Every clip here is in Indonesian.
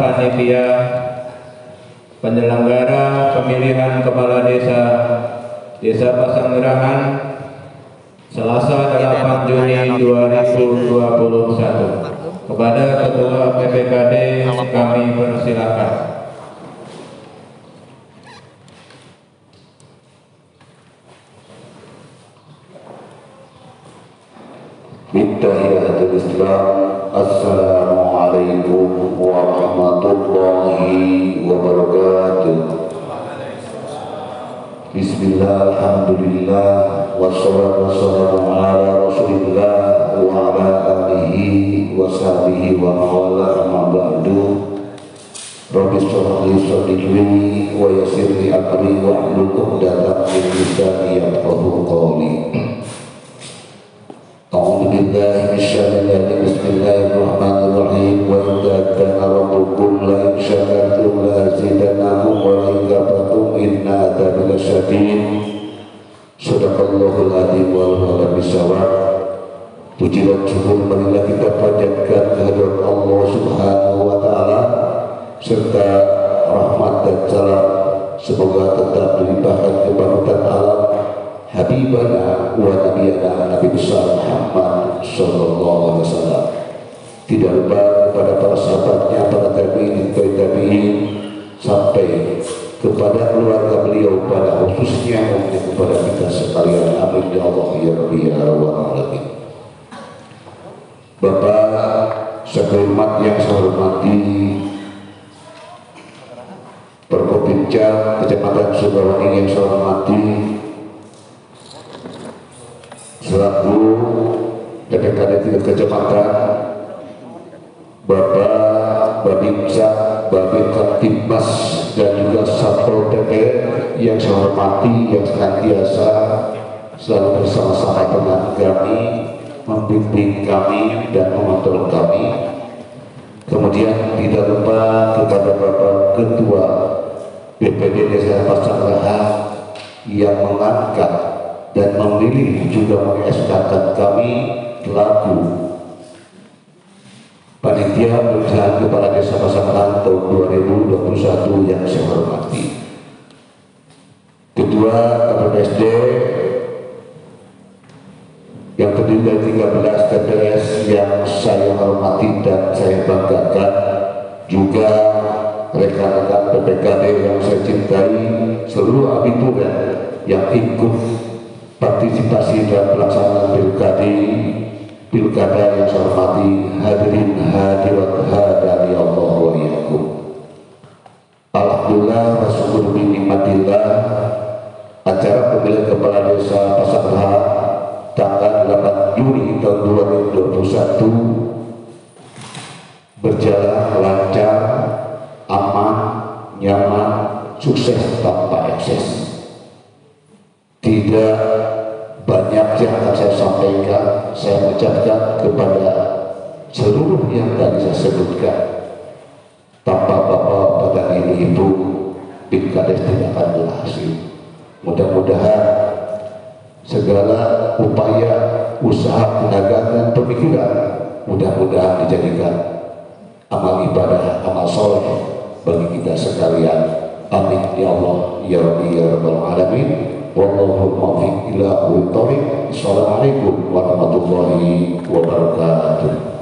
panitia penyelenggara pemilihan kepala desa Desa Pasanggerahan Selasa 8 Juni 2021. Kepada Ketua PPKD kami persilakan. Bittahiyatul Islam. Assalamualaikum warahmatullahi wabarakatuh. Bismillah, alhamdulillah, wassalatu wassalamu ala rasulillah wa ala alihi wa sahbihi wa mawala amma ba'du. Rabbi shrah li sadri wa yassir li amri wa hlul 'uqdatam min lisani yafqahu qawli. A'udzu billahi minasyaitonir rajim. Bismillahirrahmanirrahim. Wa idza kana rabbukum la in syakartum la azidannakum wa la in kafartum inna adzabi lasyadid. Shadaqallahul adzim wa huwa bisawab. Puji dan syukur marilah kita panjatkan kehadirat Allah Subhanahu wa taala serta rahmat dan salam semoga tetap dilimpahkan kepada alam Habibana wa Nabiyana Nabi besar Muhammad sallallahu alaihi wasallam. Tidak lupa kepada para sahabatnya, para tabi'in, sampai kepada keluarga beliau pada khususnya dan kepada kita sekalian. Amin ya Allah ya Rabbi ya Rabbal alamin. Bapak sekalimat yang saya hormati, Perkopimda Kecamatan Sukawaning yang saya hormati, selaku PPKD tingkat kecamatan, Bapak Babinsa, Babin Kamtibmas dan juga Satpol PP yang saya hormati, yang senantiasa selalu bersama-sama dengan kami, membimbing kami dan mengontrol kami. Kemudian tidak lupa kepada Bapak Ketua BPD Desa Pasanggerahan yang mengangkat dan memilih juga mengeskakan kami pelaku panitia pemilihan kepala desa Pasanggerahan tahun 2021 yang saya hormati. Ketua KPPSD yang terdiri dari 13 TPS yang saya hormati dan saya banggakan, juga rekan-rekan PPKD yang saya cintai, seluruh abitur yang ikut partisipasi dalam pelaksanaan pilkada yang saya hormati, hadirin hadirat hadani Allah wa iyyakum. Alhamdulillah wa syukur bi nikmatillah, acara pemilihan kepala desa Pasanggerahan tanggal 8 Juni tahun 2021 berjalan lancar, aman, nyaman, sukses tanpa ekses. Tidak banyak yang akan saya sampaikan, saya ucapkan kepada seluruh yang tadi saya sebutkan. Tanpa Bapak dan Ibu, pilkada tidak akan berhasil. Mudah-mudahan segala upaya, usaha, tenaga dan pemikiran mudah-mudahan dijadikan amal ibadah, amal soleh bagi kita sekalian. Amin ya Allah ya Rabbi ya Rabbal alamin. Wallahu muwaffiq ila aqwamit thoriq. Assalamualaikum warahmatullahi wabarakatuh.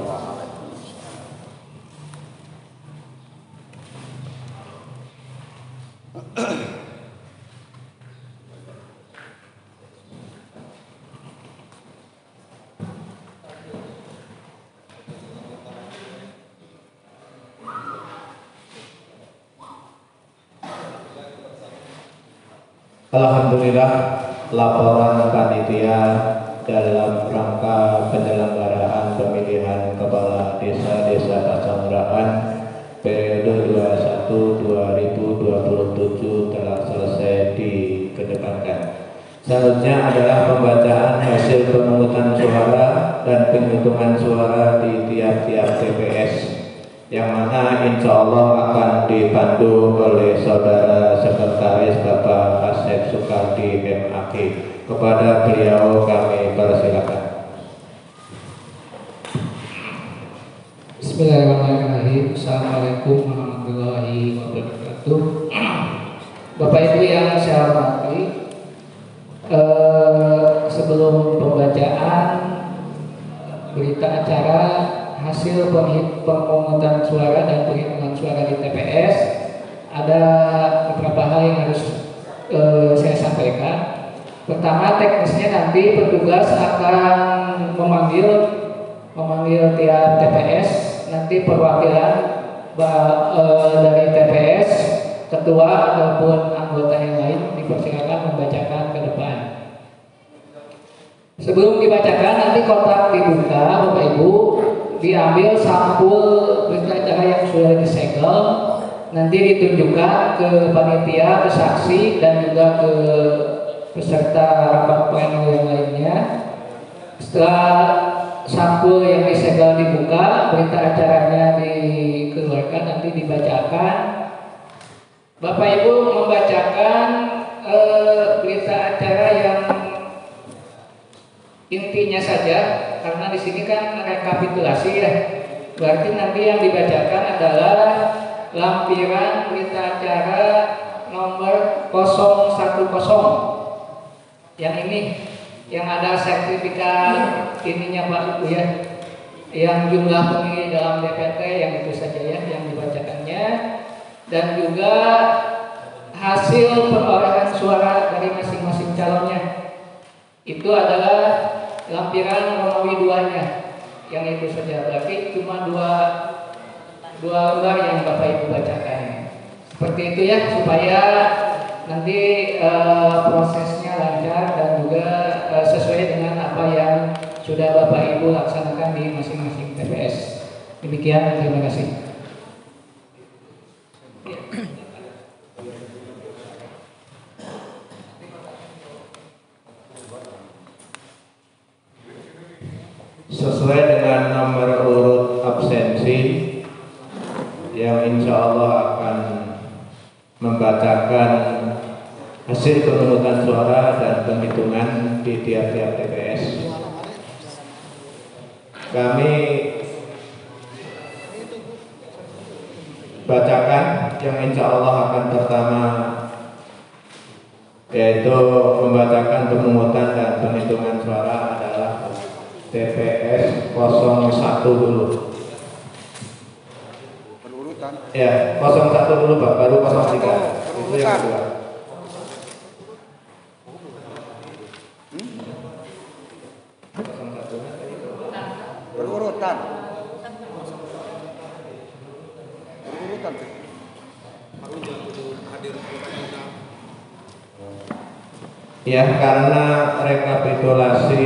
Alhamdulillah, laporan panitia dalam rangka penyelenggaraan pemilihan kepala desa-desa Pasanggerahan periode 21-2027 telah selesai dikedepankan. Selanjutnya adalah pembacaan hasil pemungutan suara dan penghitungan suara di tiap-tiap TPS, yang mana insya Allah akan dipandu oleh Saudara Sekretaris Bapak Asep Sukardi MAG. Kepada beliau kami persilakan. Bismillahirrahmanirrahim. Bismillahirrahmanirrahim. Assalamualaikum warahmatullahi wabarakatuh. Bapak Ibu yang saya hormati, sebelum pembacaan berita acara hasil pemungutan suara dan penghitungan suara di TPS, ada beberapa hal yang harus saya sampaikan. Pertama, teknisnya nanti petugas akan memanggil tiap TPS, nanti perwakilan dari TPS, ketua ataupun anggota yang lain dipersilakan membacakan ke depan. Sebelum dibacakan, nanti kotak dibuka, Bapak Ibu, diambil sampul berita acara yang sudah disegel, nanti ditunjukkan ke panitia, ke saksi, dan juga ke peserta rapat pleno yang lainnya. Setelah sampul yang disegel dibuka, berita acaranya dikeluarkan, nanti dibacakan. Bapak Ibu membacakan berita acara yang intinya saja, karena di sini kan rekapitulasi ya. Berarti nanti yang dibacakan adalah lampiran berita acara nomor 010. Yang ini, yang ada sertifikat ininya Pak Ibu ya, yang jumlah pemilih dalam DPT, yang itu saja ya yang dibacakannya, dan juga hasil perolehan suara dari masing-masing calonnya. Itu adalah lampiran Romawi 2-nya, yang itu saja. Berarti cuma dua lembar yang Bapak Ibu bacakan. Seperti itu ya, supaya nanti prosesnya lancar dan juga sesuai dengan apa yang sudah Bapak Ibu laksanakan di masing-masing TPS. Demikian, terima kasih. Sesuai dengan nomor urut absensi yang insya Allah akan membacakan hasil pemungutan suara dan penghitungan di tiap-tiap TPS. Kami bacakan yang insya Allah akan pertama, yaitu membacakan pemungutan dan penghitungan suara adalah TPS 01 dulu. Berurutan. Ya, 01 dulu Pak, baru 03. Itu yang kedua. Berurutan. Berurutan. Ya, karena rekapitulasi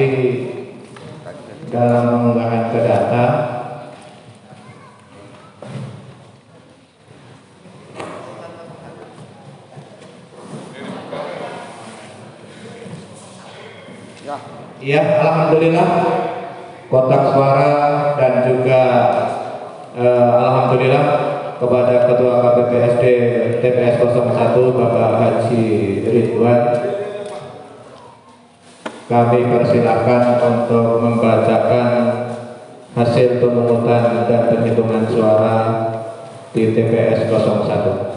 dalam pengunggahan ke data ya, alhamdulillah kotak suara dan juga alhamdulillah kepada Ketua KPPSD TPS 01 Bapak Haji Ridwan, kami persilakan untuk membacakan hasil pemungutan dan penghitungan suara di TPS 01.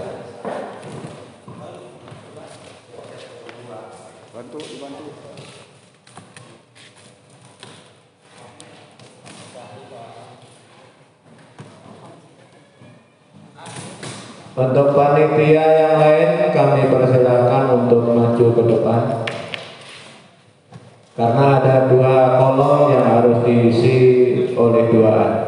Dibantu. Untuk panitia yang lain kami persilakan untuk maju ke depan, karena ada dua kolom yang harus diisi oleh duaan.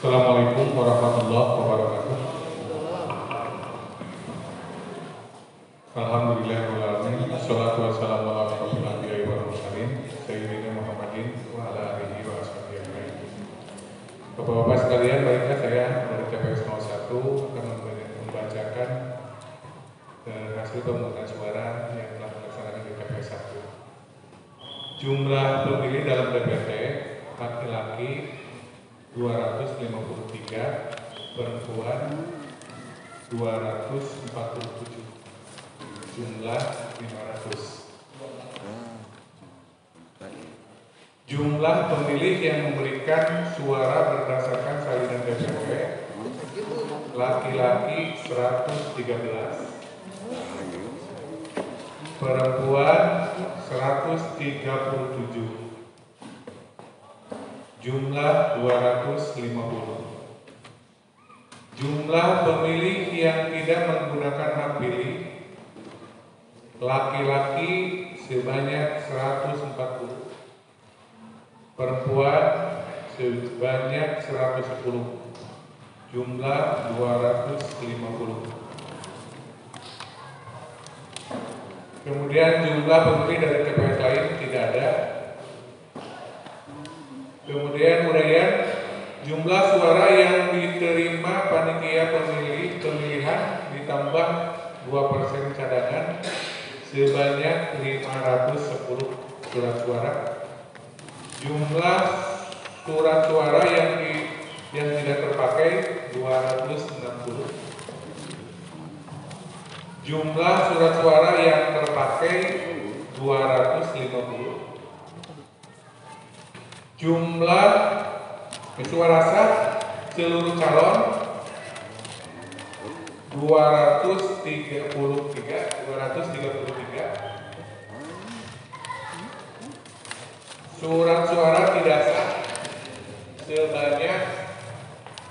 Assalamualaikum warahmatullahi wabarakatuh. Alhamdulillahirrahmanirrahim. wassalatu wassalamu ala asyrofil anbiya'i wal mursalin sayyidina Muhammadin wa ala alihi wa ashabihi ajmain. Bapak-bapak sekalian, baiklah saya dari TPS 01 akan membacakan hasil pemungutan suara yang telah dilaksanakan di TPS 1. Jumlah pemilih dalam DPT laki-laki 253, perempuan 247, jumlah 500. Jumlah pemilih yang memberikan suara berdasarkan salinan DPP laki-laki 113, perempuan 137, jumlah 250. Jumlah pemilih yang tidak menggunakan hak pilih laki-laki sebanyak 140, perempuan sebanyak 110, jumlah 250. Kemudian jumlah pemilih dari TPS lain tidak ada. Kemudian uraian jumlah suara yang diterima panitia pemilihan ditambah 2% cadangan sebanyak 510 surat suara. Jumlah surat suara yang tidak terpakai 260. Jumlah surat suara yang terpakai 250. Jumlah suara sah seluruh calon 233. Surat suara tidak sah sebanyak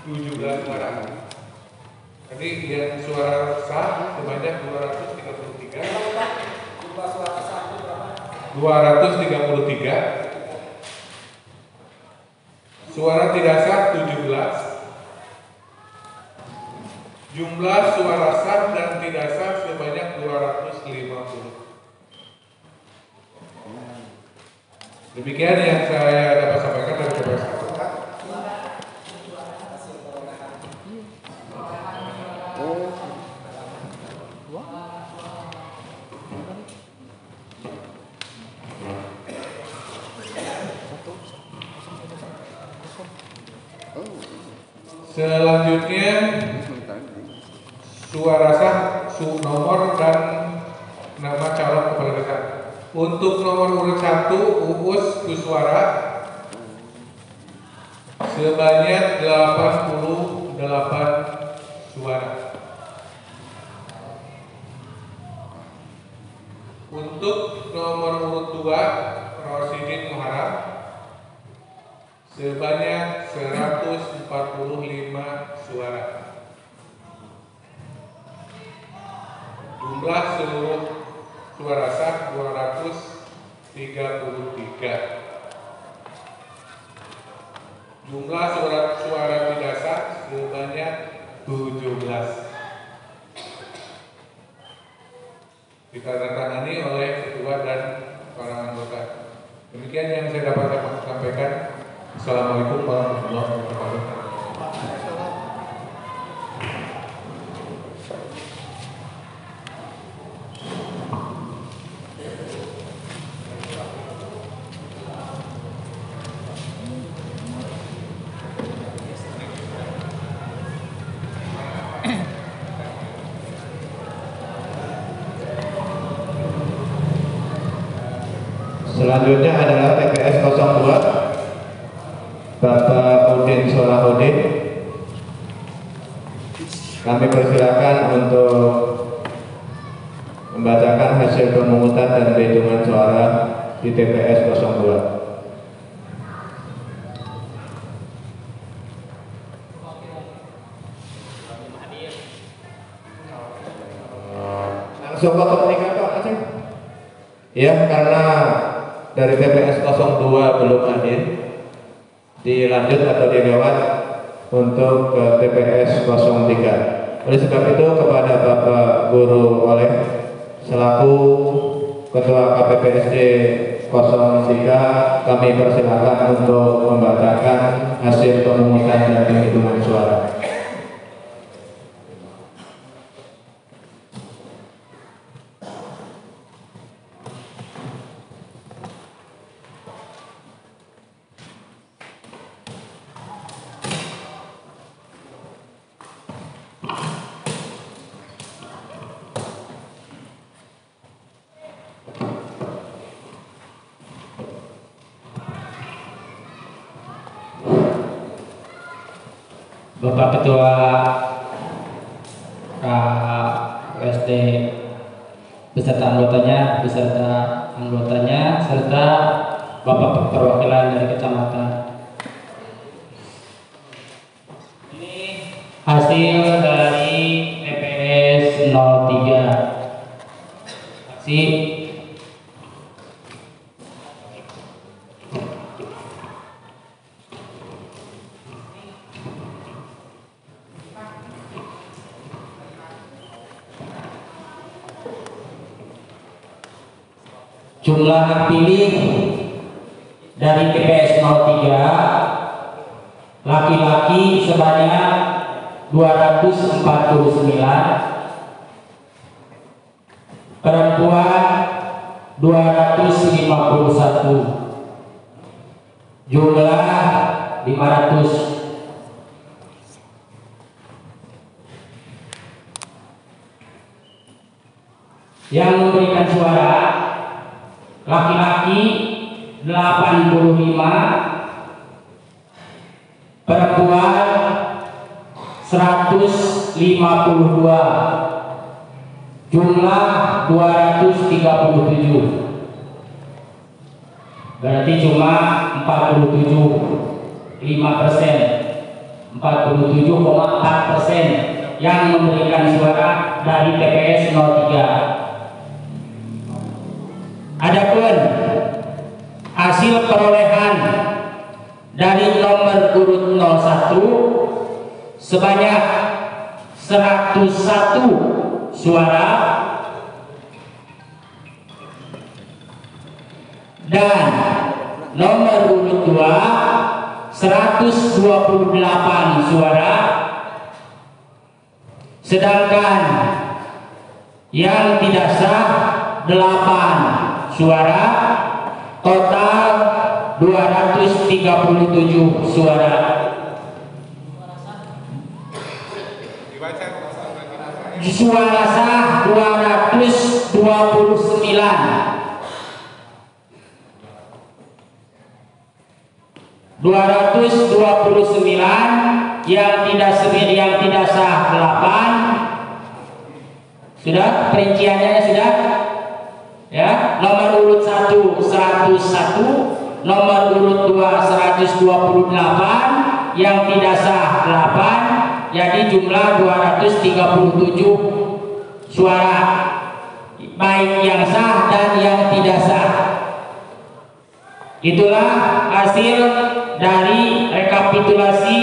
17 suara. Jadi yang suara sah sebanyak 233. 233. Suara tidak sah 17. Jumlah suara sah dan tidak sah sebanyak 250. Demikian yang saya dapat sampaikan dari TPS 1. Selanjutnya suara sah, nomor dan nama calon kepala desa. Untuk nomor urut 1 Uus Kuswara sebanyak 88 suara. Untuk nomor urut 2 Rosidin Muharram sebanyak 145 suara. Jumlah seluruh suara sah 233. Jumlah suara tidak sah sebanyak 17. Ditandatangani oleh ketua dan para anggota. Demikian yang saya dapat sampaikan. Assalamualaikum warahmatullahi wabarakatuh. Selanjutnya adalah TPS 02 Bapak Udin Solahuddin. Kami persilakan untuk membacakan hasil pemungutan dan perhitungan suara di TPS 02. Langsung ke komunikator Aceh. Ya, karena dari TPS 02 belum hadir, dilanjut atau dilewat untuk ke TPS 03. Oleh sebab itu kepada Bapak Guru Oleh selaku Ketua KPPSD 03 kami persilakan untuk membacakan hasil pemungutan dan penghitungan suara. Bapak Ketua KPSD beserta anggotanya, serta Bapak perwakilan dari kecamatan. Ini hasil dari TPS 03. Saksi jumlah hak pilih dari TPS 03 laki-laki sebanyak 249, perempuan 251, jumlah 500. Yang memberikan suara laki-laki 85, perempuan 152, jumlah 237. Berarti cuma 47,4% yang memberikan suara dari TPS 03. Adapun hasil perolehan dari nomor urut 01 sebanyak 101 suara dan nomor urut 2 128 suara, sedangkan yang tidak sah 8 suara, total 237 suara. Suara sah 229, yang tidak sah 8. Sudah perinciannya sudah? Ya, nomor urut 1 101, nomor urut 2 128, yang tidak sah 8, jadi jumlah 237 suara, baik yang sah dan yang tidak sah. Itulah hasil dari rekapitulasi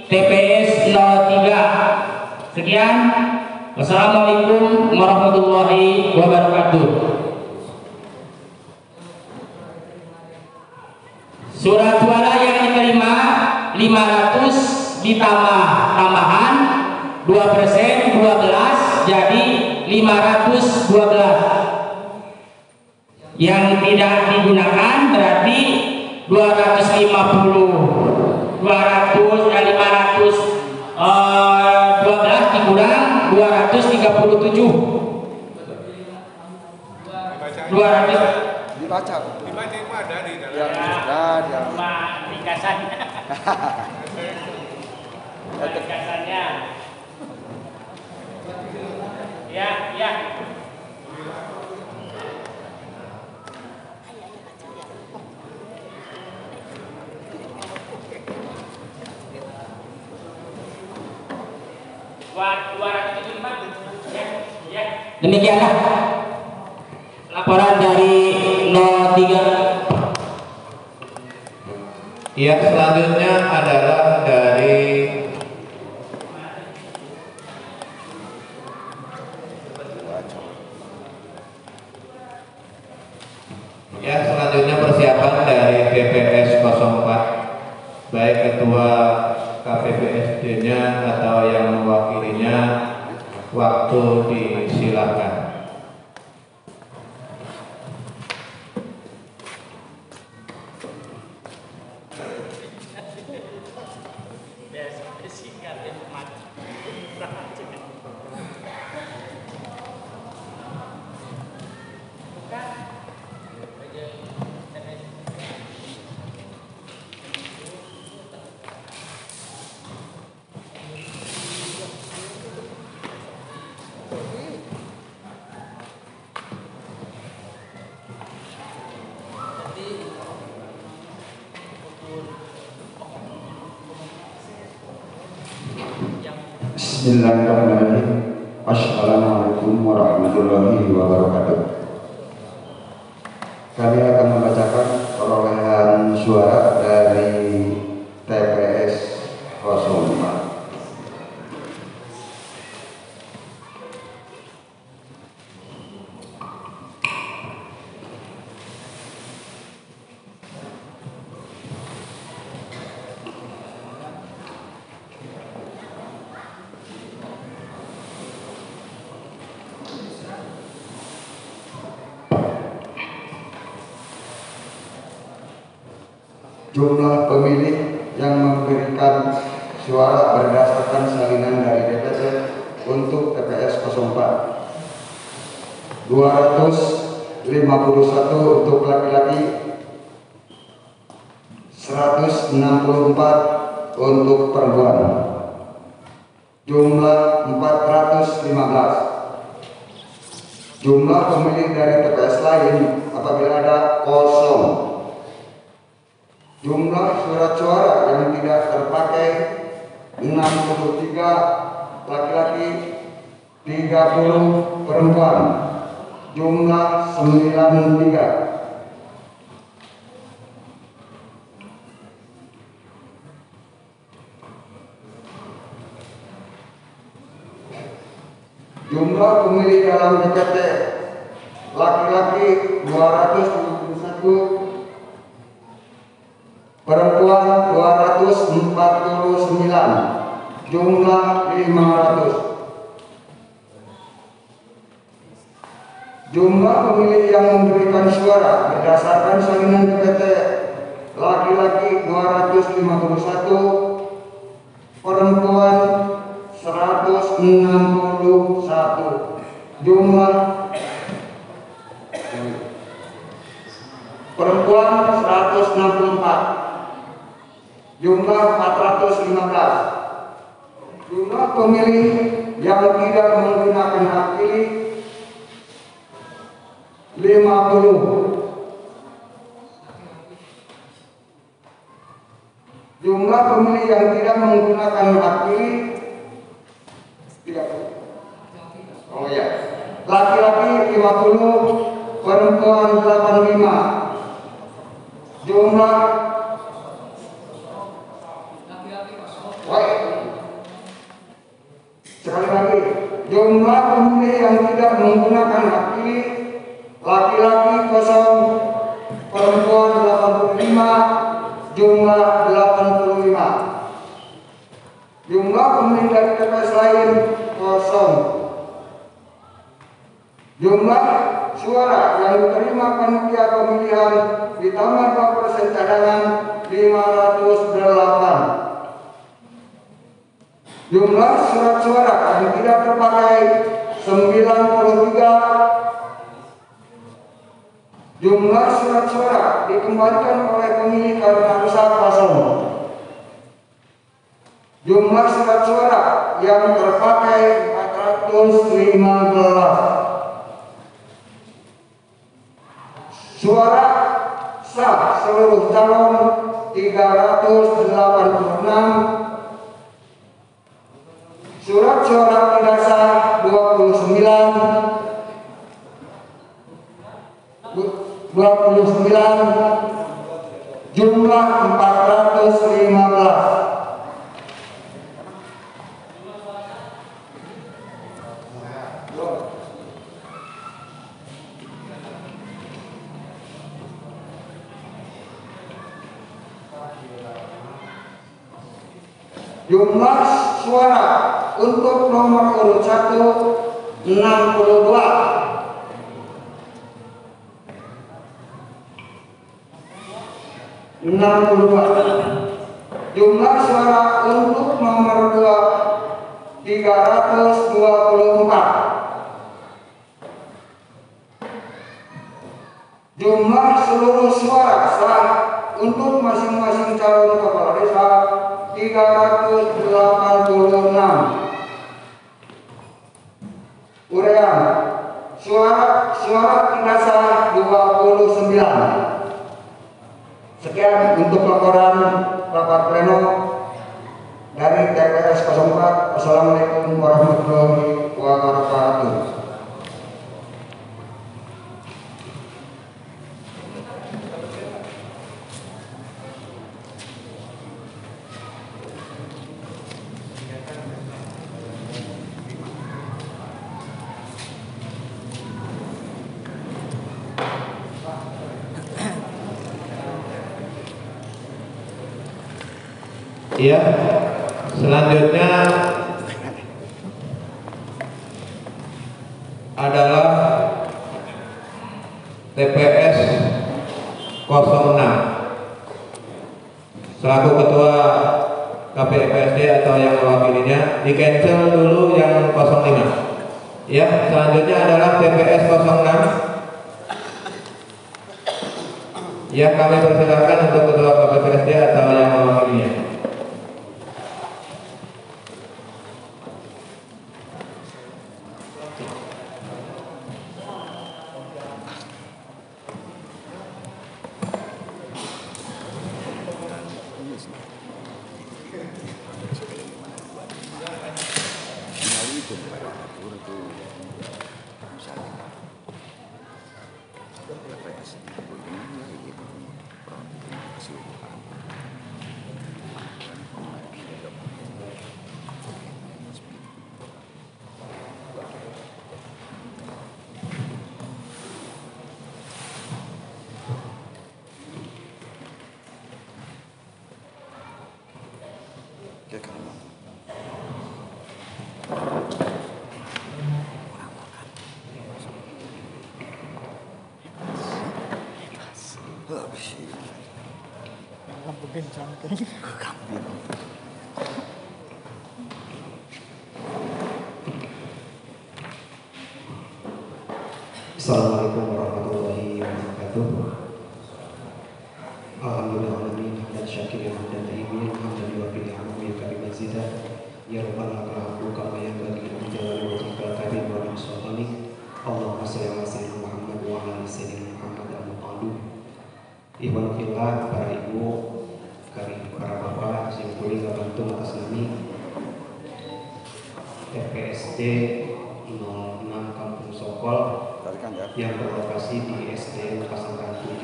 TPS 03. Sekian, wassalamualaikum warahmatullahi wabarakatuh. Surat suara yang diterima 500 ditambah tambahan 2%, 12, jadi 512. Yang tidak digunakan berarti 500 dikurang 237. 200 Dibaca itu ada di dalam. Ya, ringkasannya. Ringkasannya. Ya. Demikianlah laporan dari 03. Yang selanjutnya adalah dari Ya, selanjutnya persiapan dari TPS 04, baik ketua KPPSD-nya atau yang mewakilinya, waktu disilakan. Bismillahirrahmanirrahim. Assalamualaikum warahmatullahi wabarakatuh. Kami akan membacakan perolehan suara dari TPS 04. Jumlah pemilih yang memberikan suara berdasarkan salinan dari DPC untuk TPS 04 251 untuk laki-laki, 164 untuk perempuan. Jumlah 415. Jumlah pemilih dari TPS lain apabila ada kosong. Jumlah surat suara yang tidak terpakai 63 laki-laki, 30 perempuan. Jumlah 93. Jumlah pemilih dalam DPT laki-laki 271, perempuan 249, jumlah 500. Jumlah pemilih yang memberikan suara berdasarkan salinan DPT laki-laki 251, perempuan 161, jumlah perempuan 164, jumlah 415. Jumlah pemilih yang tidak menggunakan hak pilih 50. Jumlah pemilih yang tidak menggunakan hak pilih 30. Oh ya, laki-laki 50, perempuan 85. Jumlah sekali lagi, jumlah pemilih yang tidak menggunakan hak pilih laki-laki 0, perempuan 85, jumlah 85. Jumlah pemilih dari TPS lain 0. Jumlah suara yang diterima panitia pemilihan ditambah 2% cadangan 508. Jumlah surat suara yang tidak terpakai 93. Jumlah surat suara dikembalikan oleh pemilih karena rusak kosong. Jumlah surat suara yang terpakai 415. Suara sah seluruh calon 386. Surat suara tidak sah 29. Jumlah 415. Jumlah suara untuk nomor urut 1 62. Jumlah suara untuk nomor 2 324. Jumlah seluruh suara sah untuk masing-masing calon kepala desa 386. Urean suara tidak sah 29. Sekian untuk laporan rapat pleno dari TPS 04. Assalamualaikum warahmatullahi wabarakatuh. Ya, selanjutnya adalah TPS 06 selaku ketua KPPSD atau yang mewakilinya di cancel dulu yang 05. Ya, selanjutnya adalah TPS 06. Ya, kami persilakan untuk ketua KPPSD atau yang mewakilinya. Assalamualaikum warahmatullahi wabarakatuh. Alhamdulillahirabbil alamin syakirin dan tayyibin hamdan wa bihi hamdan kalimat zida ya rabbal alamin kama yanbaghi li jalali wajhika karim wa sultanik. Allahumma shalli ala sayyidina Muhammad wa ala sayyidina Muhammad al-Muqaddam. Ikhwan fillah, para ibu, para bapak, sing kuli ngabantu atas nami TPSD 06 Kampung Sokol yang berlokasi di SDN Pasangkan 7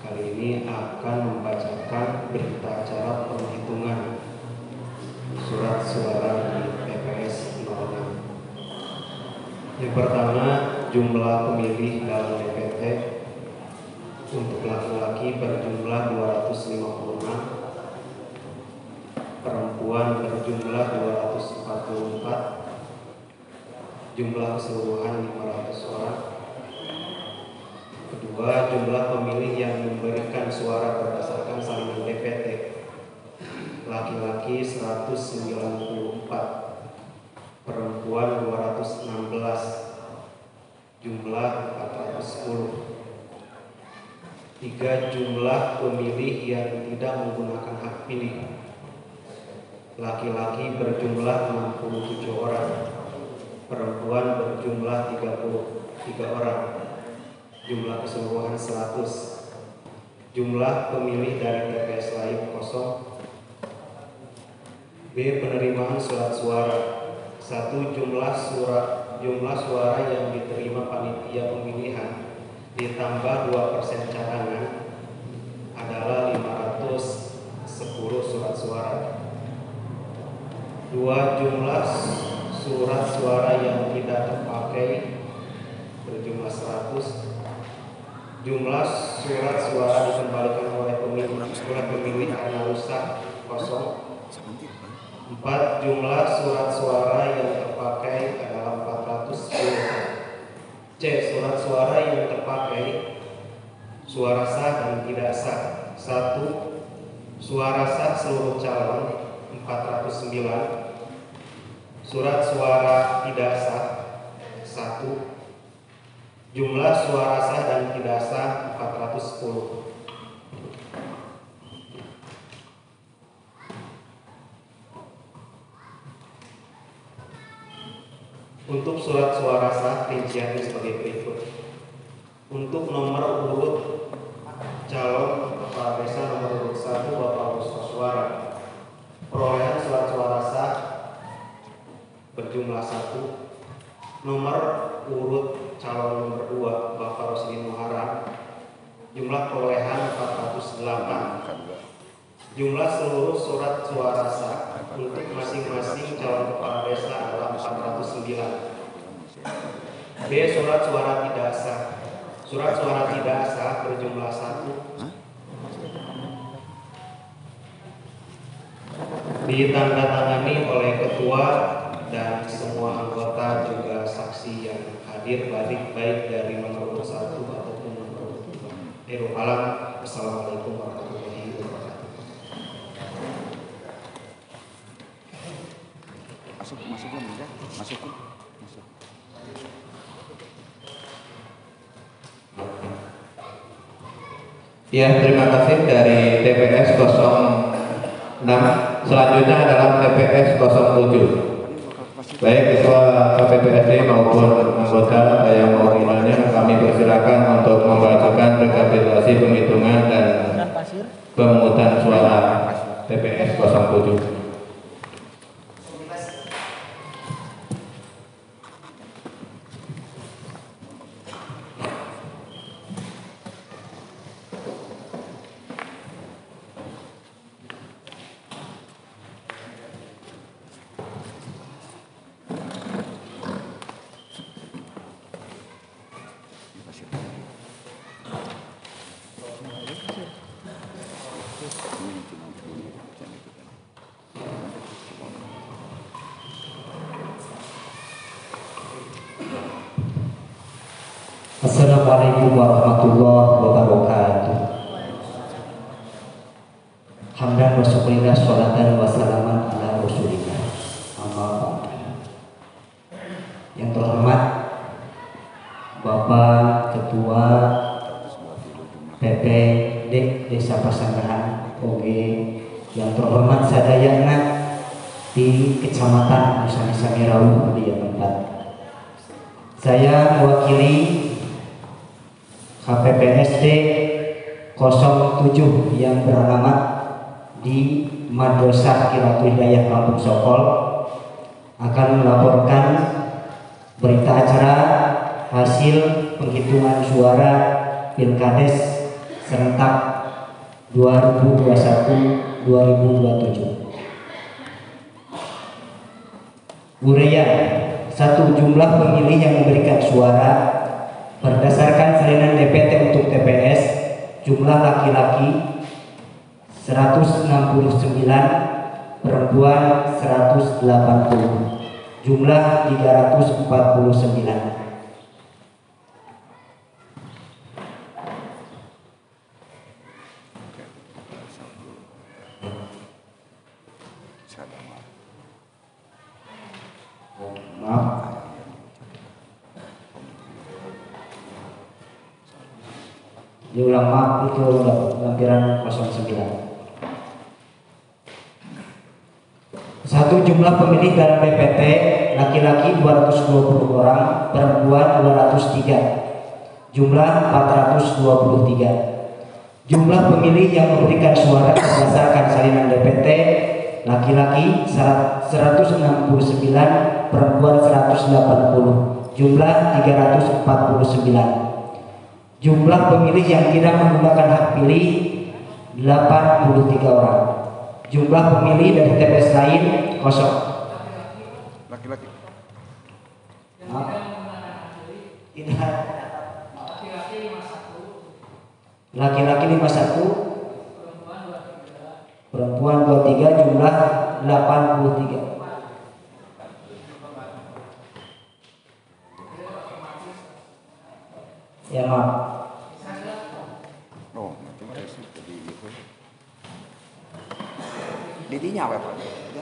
kali ini akan membacakan berita acara penghitungan surat suara di TPS 06. Yang pertama, jumlah pemilih dalam DPT untuk laki-laki berjumlah 256, perempuan berjumlah 244, jumlah keseluruhan 500 orang. Kedua, jumlah pemilih yang memberikan suara berdasarkan salinan DPT, laki-laki 194, perempuan 216, jumlah 410. Tiga, jumlah pemilih yang tidak menggunakan hak pilih, laki-laki berjumlah 67 orang, perempuan berjumlah 33 orang, jumlah keseluruhan 100. Jumlah pemilih dari TPS lain kosong. B. Penerimaan surat suara. 1. Jumlah suara yang diterima panitia pemilihan ditambah 2% cadangan adalah 510 surat suara. 2. Jumlah surat suara yang tidak terpakai berjumlah 100. Jumlah surat suara dikembalikan oleh pemilih karena rusak kosong 4. Jumlah surat suara yang terpakai adalah 410. C. Surat suara yang terpakai suara sah dan tidak sah. 1. Suara sah seluruh calon 409. Surat suara tidak sah 1. Jumlah suara sah dan tidak sah 410. Untuk surat suara sah rinciannya sebagai berikut. Untuk nomor urut calon kepala desa nomor urut 1 Bapak Mustaswara, perolehan surat suara sah berjumlah 1. Nomor urut calon nomor 2 Bapak Rosli Muharam, jumlah perolehan 408. Jumlah seluruh surat suara sah untuk masing-masing calon kepala desa adalah 409. B. Surat suara tidak sah. Surat suara tidak sah berjumlah 1. Ditandatangani oleh ketua dan semua anggota juga saksi yang hadir baik dari nomor urut 1 ataupun nomor urut 2. Assalamualaikum warahmatullahi wabarakatuh. Masuk. Ya, terima kasih dari TPS 06. Selanjutnya adalah TPS 07. Baik Ketua KPPSD maupun anggota yang mewakilnya, kami persilakan untuk membacakan rekapitulasi penghitungan dan pemungutan suara TPS 07. Assalamualaikum warahmatullahi wabarakatuh. Hamdan wa syukrillah sholatan wa salaman ala rasulillah. Amma ba'du. Yang terhormat Bapak Ketua PPD Desa Pasanggahan OG, yang terhormat sadayana di Kecamatan Nusa Mirau di tempat. Saya mewakili KPPSD 07 yang beralamat di Madrasah Qiratul Hidayah Kampung Sokol akan melaporkan berita acara hasil penghitungan suara Pilkades serentak 2021-2027. Uraian 1. Jumlah pemilih yang memberikan suara berdasarkan salinan DPT untuk TPS, jumlah laki-laki 169, perempuan 180, jumlah 349. Maaf. Diulang, maaf, itu lampiran 09. 1. Jumlah pemilih dalam DPT laki-laki 220 orang, perempuan 203, jumlah 423. Jumlah pemilih yang memberikan suara berdasarkan salinan DPT laki-laki 169, perempuan 180, jumlah 349. Jumlah pemilih yang tidak menggunakan hak pilih 83 orang. Jumlah pemilih dari TPS lain kosong. Laki-laki. Laki-laki 51, perempuan 23, jumlah 83. Ya maaf. Oh, didinya apa Pak? Ya.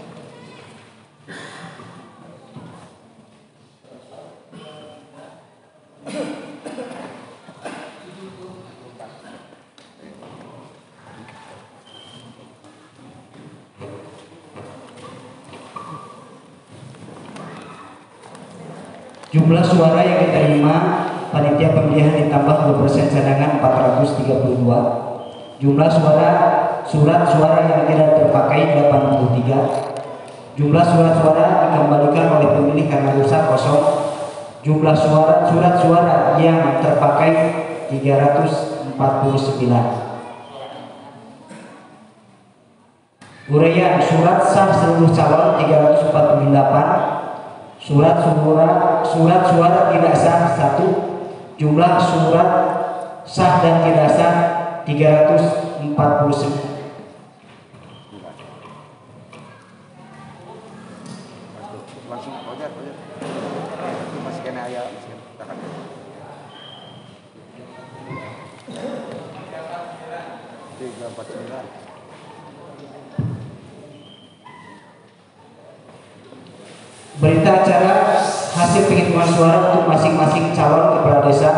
Jumlah suara yang diterima panitia pemilihan ditambah 2% cadangan 432. Jumlah surat suara yang tidak terpakai 83. Jumlah surat-suara dikembalikan oleh pemilih karena rusak kosong. Jumlah surat suara yang terpakai 349. Uraian surat sah seluruh calon 348. Surat suara tidak sah 1. Jumlah surat sah dan tidak sah 349. Langsung aja. Masih kena ayah, masih kena. Tiga, 49. Berita acara hasil penghitungan suara untuk masing-masing calon kepala desa.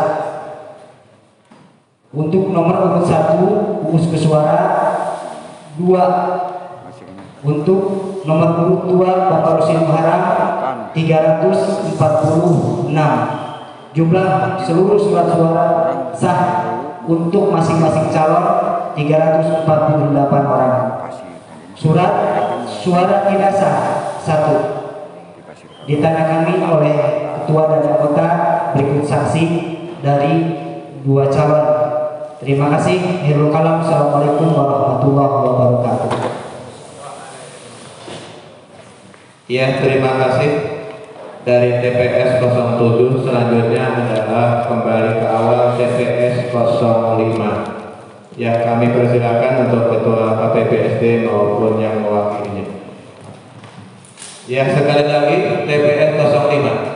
Untuk nomor urut 1 Uus Kesuara 2. Untuk nomor urut 2 Bapak Rusin Muharam 346. Jumlah seluruh surat suara sah untuk masing-masing calon 348 orang. Surat suara tidak sah 1. Ditandatangani oleh ketua dan anggota, berikut saksi dari 2 calon. Terima kasih. Akhirul kalam. Assalamualaikum warahmatullahi wabarakatuh. Ya, terima kasih. Dari TPS 07 selanjutnya adalah kembali ke awal TPS 05. Ya, kami persilakan untuk ketua KPPSD maupun yang mewakilinya. Ya, sekali lagi TPS 05.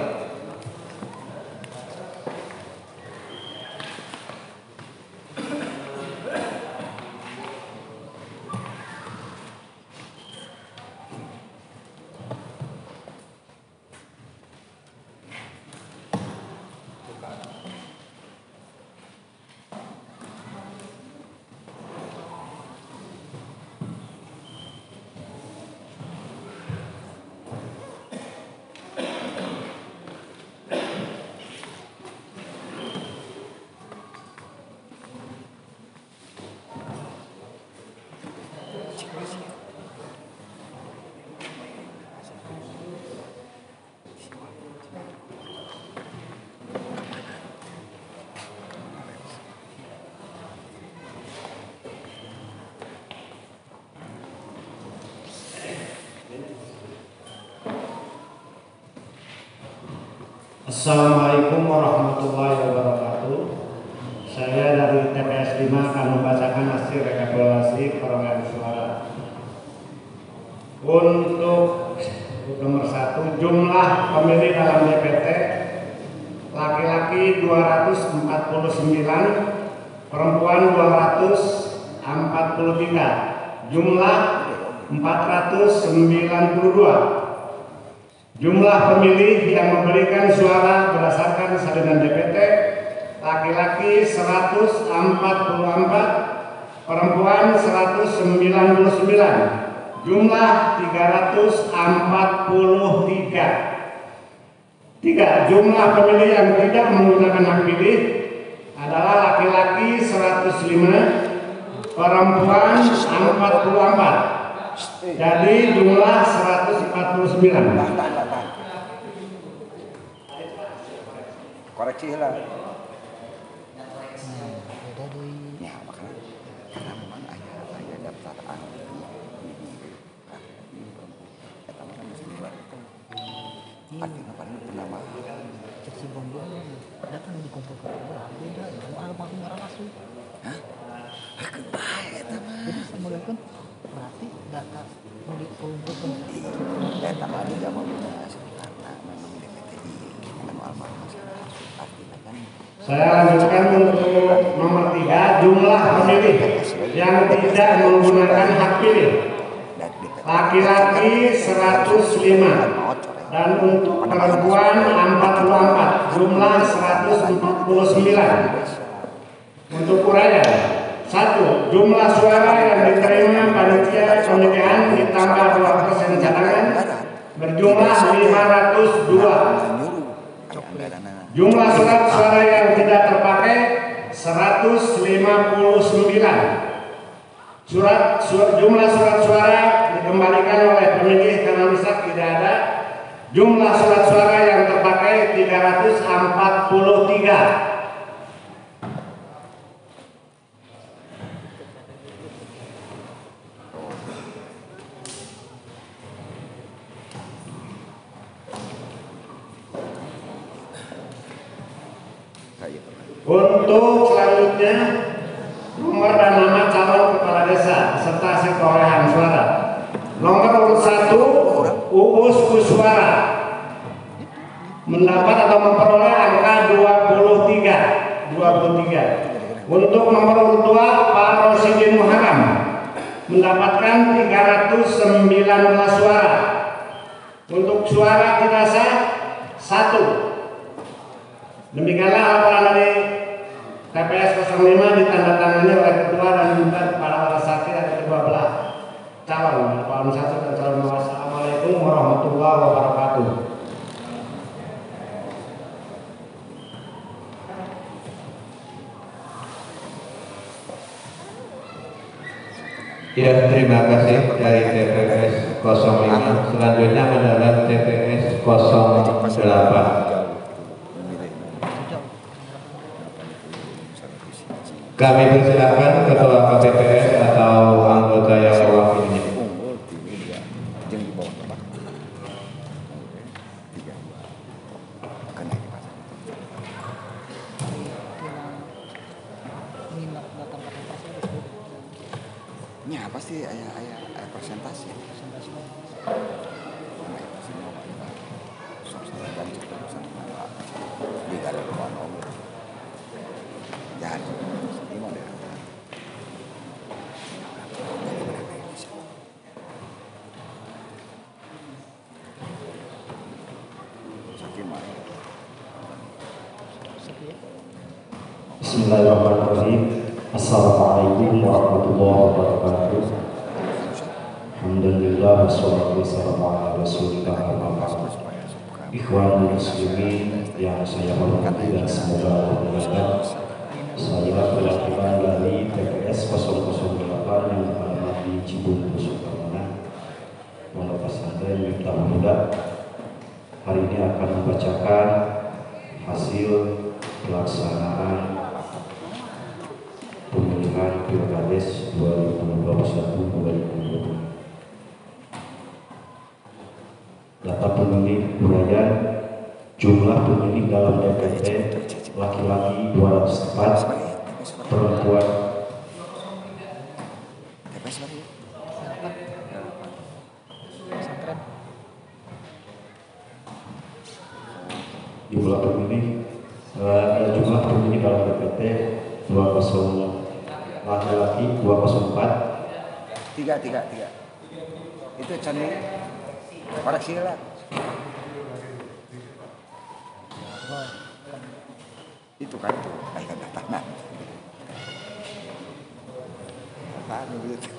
Assalamualaikum warahmatullahi wabarakatuh. Saya dari TPS 5 akan membacakan hasil rekapitulasi perolehan suara. Untuk nomor 1, jumlah pemilih dalam DPT laki-laki 249, perempuan 243, jumlah 492. Jumlah pemilih yang memberikan suara berdasarkan salinan DPT laki-laki 144, perempuan 199, jumlah 343. 3. Jumlah pemilih yang tidak menggunakan hak pilih adalah laki-laki 105, perempuan 44. Jadi jumlah 149. Koreksi lah. Ya, makanya karena memang ayah daftar artinya paling nama cek bondo datang di kumpul beda mau marah masuk. Hah? Kebaik teman. Jadi semoga kan berarti data mau dikumpulkan data baru jawab karena memang DPTI anu almarhum artinya kan. Saya lanjutkan untuk nomor 3, jumlah pemilih yang tidak menggunakan hak pilih. Laki-laki 105 dan untuk perempuan 44, jumlah 149. Untuk uraian, 1. Jumlah suara yang diterima panitia pemilihan ditambah 2% cadangan berjumlah 502. Jumlah surat suara yang tidak terpakai 159. Jumlah surat suara dikembalikan oleh pemilih karena misak tidak ada. Jumlah surat suara yang terpakai 343. Untuk selanjutnya nomor dan nama calon kepala desa serta hasil perolehan suara. Nomor urut 1 Uus Kuswara mendapat atau memperoleh angka 23. Untuk nomor urut 2 Pak Rosidin Muharam mendapatkan 319 suara. Untuk suara tidak sah 1. Demikianlah laporan dari TPS 05 ditandatangani oleh ketua dan diminta kepada para saksi dari kedua belah calon, calon 1 dan calon 2. Assalamualaikum warahmatullahi wabarakatuh. Ya, terima kasih dari TPS 05. Selanjutnya adalah TPS 08. Kami persilakan Ketua KPPS atau anggota yang mewakilinya. Ya pasti ayah presentasi. Bismillahirrahmanirrahim. Assalamualaikum warahmatullahi wabarakatuh. Alhamdulillah wassalatu wassalamu ala rasulillah wa ba'd. Ikhwanul muslimin yang saya hormati dan semoga Allah muliakan. Saya perwakilan dari TPS 008 yang beralamat di Cibuntu, Sukarman, Pondok Pesantren Miftah Huda. Hari ini akan membacakan hasil pelaksanaan pemilihan Pilkades 2021-2022. Data pemilih uraian jumlah pemilih dalam DPT laki-laki 204, perempuan jumlah pemilih dalam DPT 20 laki-laki 204. 3. Itu candi koreksi lah. Itu kan tanah. Apaan begitu?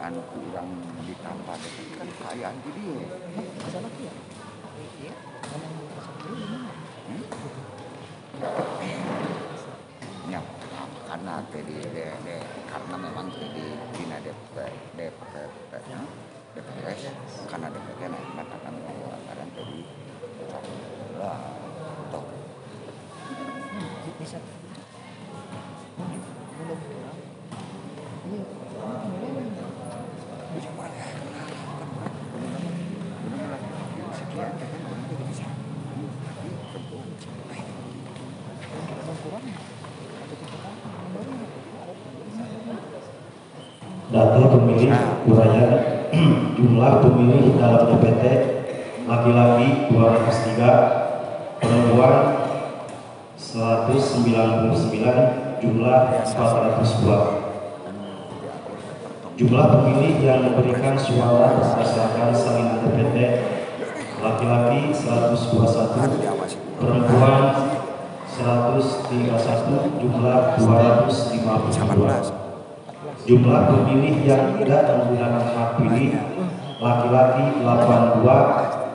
Anu kurang ditambah kan kayaan video kesana ya iya ya karena karena memang di DPS karena DPS mengatakan bahwa anggaran dari lah toh bisa belum ini Data pemilih uraian jumlah pemilih dalam DPT laki-laki 203, perempuan 199, jumlah 402. Jumlah pemilih yang memberikan suara berdasarkan salinan DPT laki-laki 121, perempuan 131, jumlah 252. Jumlah pemilih yang tidak menggunakan hak pilih laki-laki 82,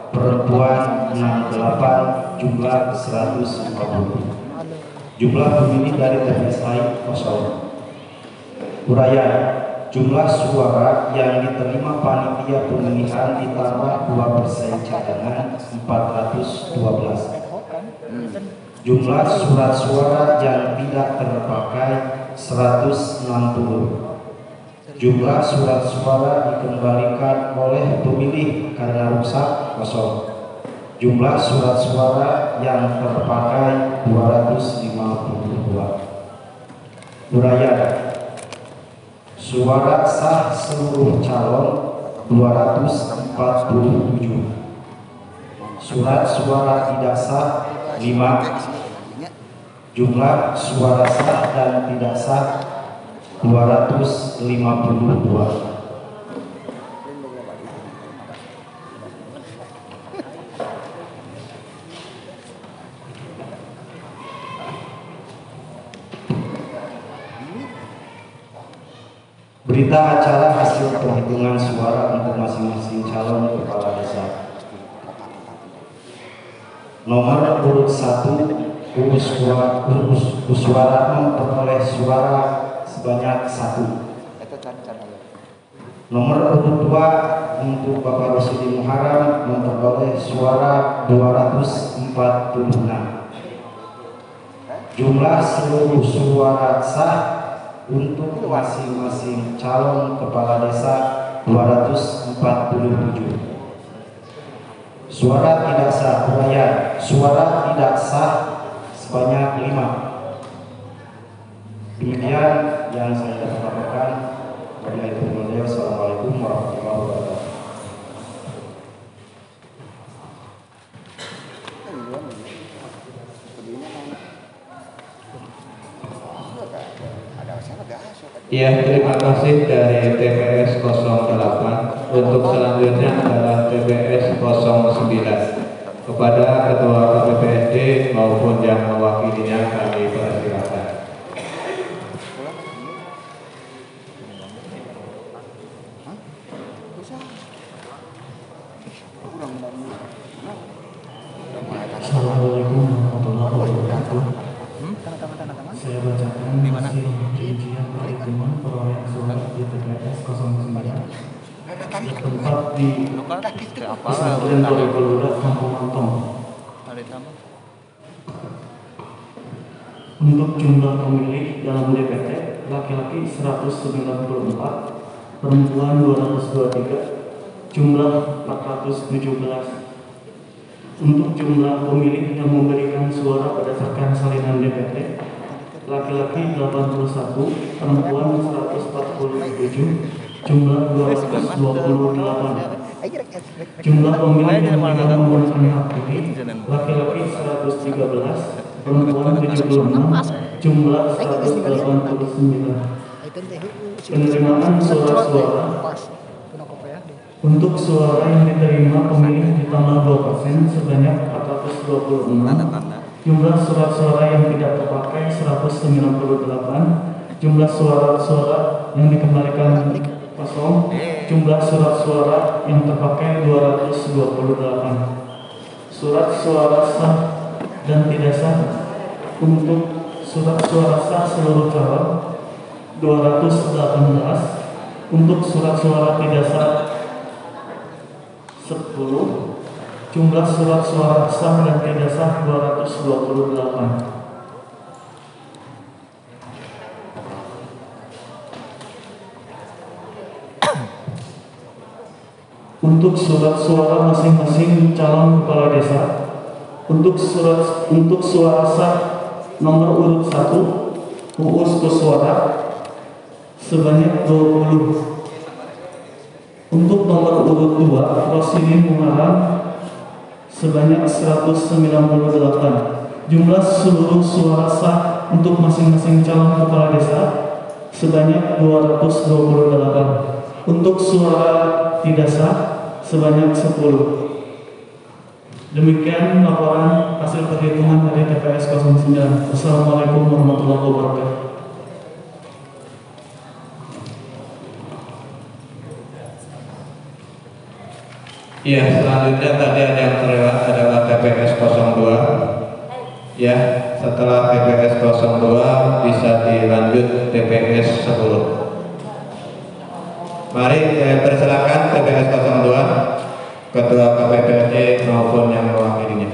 perempuan 68, jumlah 150. Jumlah pemilih dari TPS lain kosong. Uraian jumlah suara yang diterima panitia pemilihan ditambah 2% cadangan 412. Jumlah surat suara yang tidak terpakai 160. Jumlah surat suara dikembalikan oleh pemilih karena rusak kosong. Jumlah surat suara yang terpakai 252. Uraian suara sah seluruh calon 247. Surat suara tidak sah 5. Jumlah suara sah dan tidak sah 252. Berita acara hasil penghitungan suara untuk masing-masing calon kepala desa. Nomor urut 1 Uswara memperoleh suara sebanyak 1. Nomor urut 2 untuk Bapak Rusdi Muharam memperoleh suara 246. Jumlah seluruh suara sah untuk masing-masing calon kepala desa 247. Suara tidak sah uraian suara tidak sah sebanyak 5. Demikian yang saya dapat laporkan. Wassalamualaikum warahmatullahi wabarakatuh. Ya, terima kasih dari TPS 08. Untuk selanjutnya adalah TPS 09. Kepada Ketua KPPSD maupun yang mewakilinya kami persilakan. Assalamualaikum warahmatullahi wabarakatuh. Saya bacakan hasil rincian perhitungan perolehan suara di TPS 09 tempat di Pesantren Toregaluda Kampung Montong. Untuk jumlah pemilih dalam DPT laki-laki 194, perempuan 223, jumlah 417. Untuk jumlah pemilih yang memberikan suara berdasarkan salinan DPT laki-laki 81, perempuan 147, jumlah 228. Jumlah pemilih yang tidak menggunakan hak pilih laki-laki 113, perempuan 76, jumlah 189. Penerimaan suara-suara untuk suara yang diterima pemilih ditambah 2% sebanyak 426. Jumlah surat-suara yang tidak terpakai 198. Jumlah suara-suara yang dikembalikan kosong. Jumlah surat-suara yang terpakai 228. Surat suara sah dan tidak sah untuk surat suara sah seluruh calon 218. Untuk surat suara tidak sah 10. Jumlah surat suara sah dan tidak sah 228. Untuk surat suara masing-masing calon kepala desa, untuk suara sah nomor urut 1 Uus Kuswara sebanyak 20. Untuk nomor urut 2 Rosidi Muharam sebanyak 198. Jumlah seluruh suara sah untuk masing-masing calon kepala desa sebanyak 228. Untuk suara tidak sah sebanyak 10. Demikian laporan hasil perhitungan dari TPS 09. Wassalamualaikum warahmatullahi wabarakatuh. Ya, selanjutnya tadi ada yang terlewat adalah TPS 02. Ya, setelah TPS 02 bisa dilanjut TPS 10. Mari persilakan TPS 02, Ketua KPPD maupun yang mewakilinya.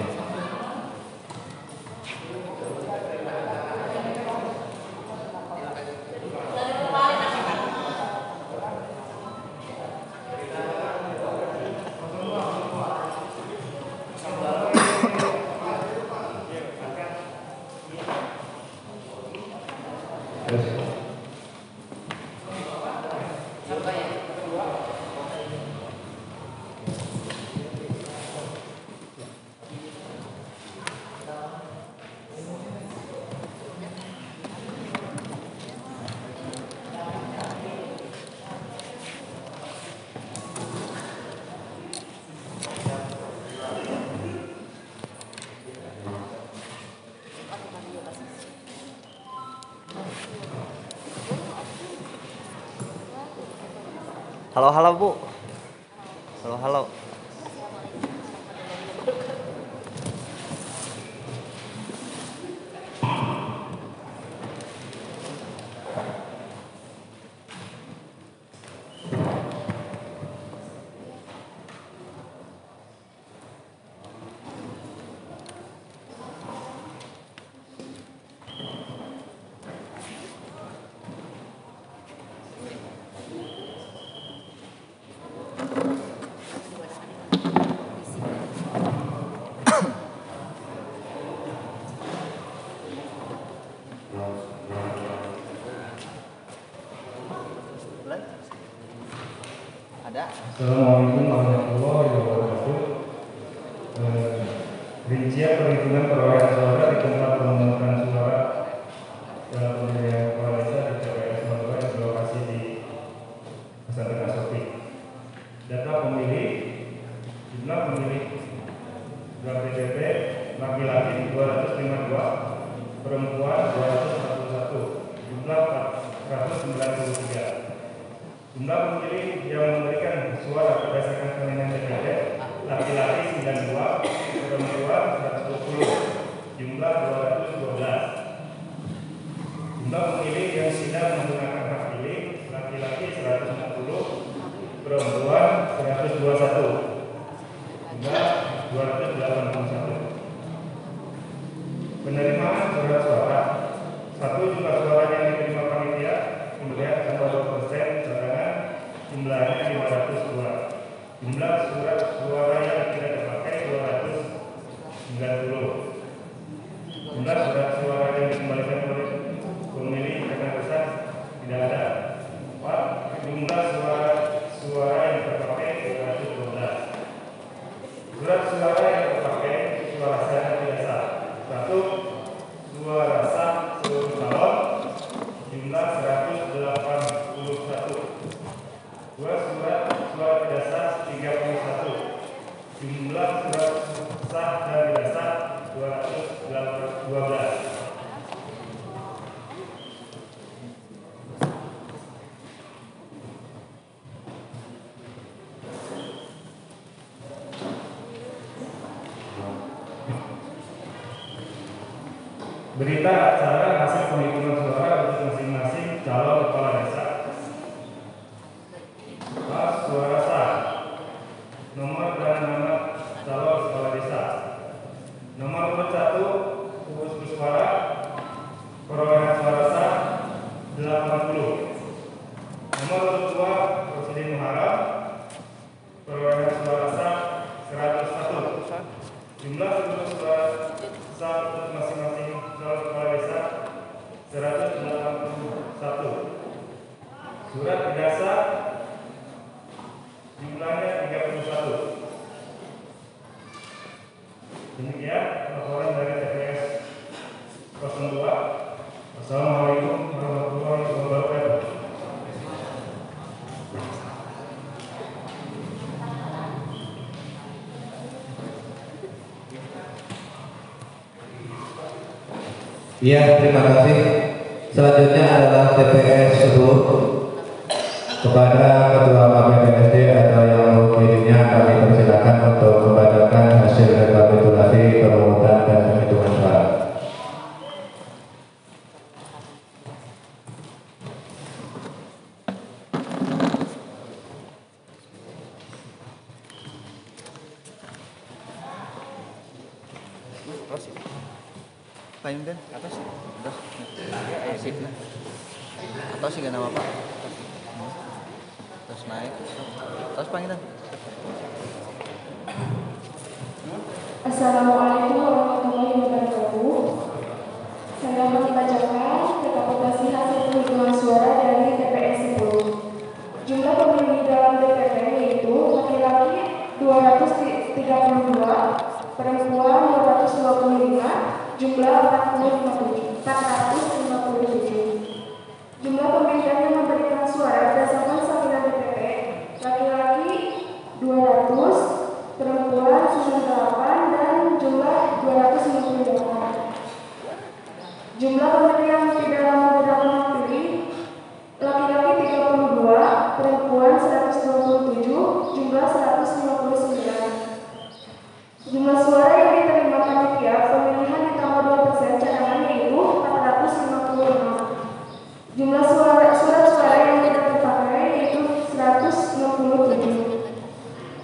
Halo, halo Bu. Halo, halo. Assalamualaikum warahmatullahi wabarakatuh. Rincian perhitungan perolehan suara di tempat pemungutan suara dalam pemilihan kepala desa di TPS 02 yang berlokasi di Pesantren Asofi. Data pemilih, jumlah pemilih BPP laki-laki 252, perempuan 241, jumlah 493. Jumlah pemilih yang memberikan suara berdasarkan pemilihan DPD laki-laki 92, perempuan 120, jumlah 212. Jumlah pemilih yang tidak menggunakan hak pilih laki-laki 160, perempuan 121, jumlah 281. Penerimaan surat suara, satu jumlah suara yang diterima panitia kemudian tambah 2% cadangan jumlahnya 502. Jumlah surat suara yang tidak dipakai 290. Jumlah surat suara yang dikembalikan oleh pemilih karena besar tidak ada. 4. Jumlah suara yang terpakai 212. Surat suara yang terpakai suara sah dan tidak sah. 1. Suara sah seluruh calon jumlah 181. 2. Surat suara tidak sah 31. Jumlah surat sah dan tidak sah 212. Berita acara hasil penghitungan suara untuk masing-masing calon kepala desa. Suara sah. Nomor dan nama calon kepala desa. Nomor urut 1 urus bersuara. Perolehan suara sah 80. Nomor urut 2 Rosidi Muharam. Perolehan suara sah 101. Jumlah urut suara sah untuk masing-masing calon kepala desa 181. Surat tidak sah jumlahnya 31. Demikian laporan dari TPS 02. Assalamualaikum warahmatullahi wabarakatuh. Iya, terima kasih. Selanjutnya adalah TPS 10. Kepada Ketua KPPSD atau yang mewakilinya kami persilakan untuk membacakan hasil rekapitulasi pemungutan dan penghitungan suara. Payung dan atas sip lah atas sih gak nama apa terus naik terus panggilan. Assalamualaikum warahmatullahi wabarakatuh. Saya akan membacakan rekapitulasi hasil penghitungan suara dari TPS 10. Jumlah pemilih dalam DPP yaitu laki-laki 232, perempuan 225, jumlah 457. Jumlah pemilih yang memberikan suara berdasarkan salinan DPP, laki-laki 200, perempuan 98, dan jumlah 298. Jumlah pemilih yang tidak menggunakan hak pilih, laki-laki 32, perempuan 127, jumlah 159. Jumlah suara yang diterima panitia pemilihan ditambah 2% cadangan yaitu 456. Jumlah surat suara yang tidak terpakai yaitu 167.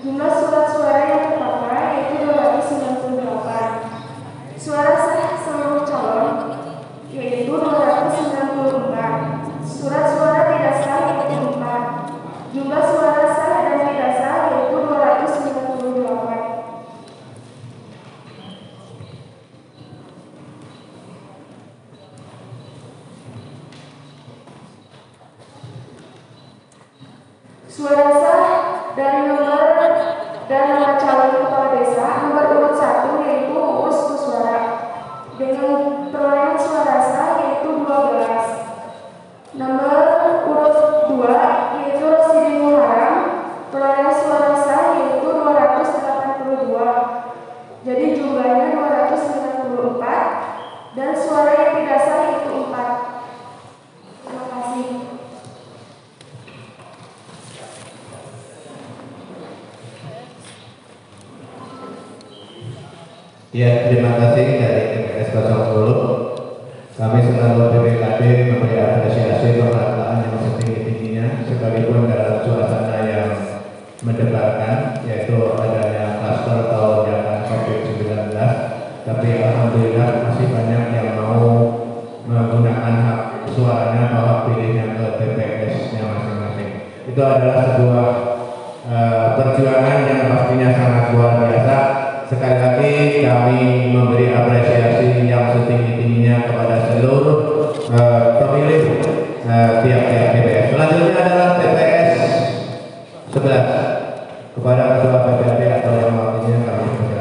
Jumlah surat suara yang terpakai yaitu 298. Suara sah seluruh calon yaitu 294. Surat suara tidak sah yaitu 4. Jumlah suara sah dan tidak sah yaitu 298. Suara sah dari nomor calon kepala desa nomor urut 1 yaitu Uus Kuswara dengan perolehan suara sah yaitu 12. Nomor urut 2 yaitu Rosidin Muharam, perolehan suara sah yaitu 282. Jadi jumlahnya 294 dan suara yang tidak sah yaitu 4. Terima kasih. Ya, terima kasih dari TPS 010. Kami selalu BPKB memberi apresiasi penghargaan yang setinggi-tingginya sekalipun dalam suasana yang mendebarkan yaitu adanya klaster atau lonjakan COVID-19. Tapi alhamdulillah masih banyak yang mau menggunakan hak suaranya atau hak pilihnya ke TPS-nya masing-masing. Itu adalah sebuah perjuangan yang pastinya sangat luar biasa. Sekali lagi kami memberi apresiasi yang setinggi-tingginya kepada seluruh pemilih tiap-tiap TPS. Selanjutnya adalah TPS 11. Kepada Ketua PPP atau yang wakilnya kami persilakan.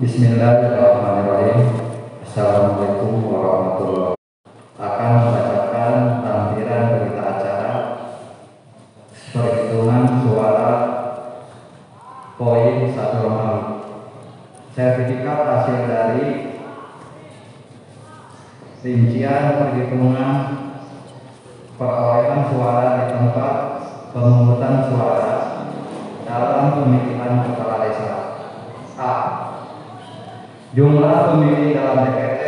Bismillahirrahmanirrahim. Assalamualaikum warahmatullahi wabarakatuh. Akan membacakan lampiran berita acara perhitungan suara poin 1 Romawi. Sertifikat hasil dari rincian perhitungan perolehan suara di tempat pemungutan suara calon pemilihan kepala desa. A. Jumlah pemilih dalam DPT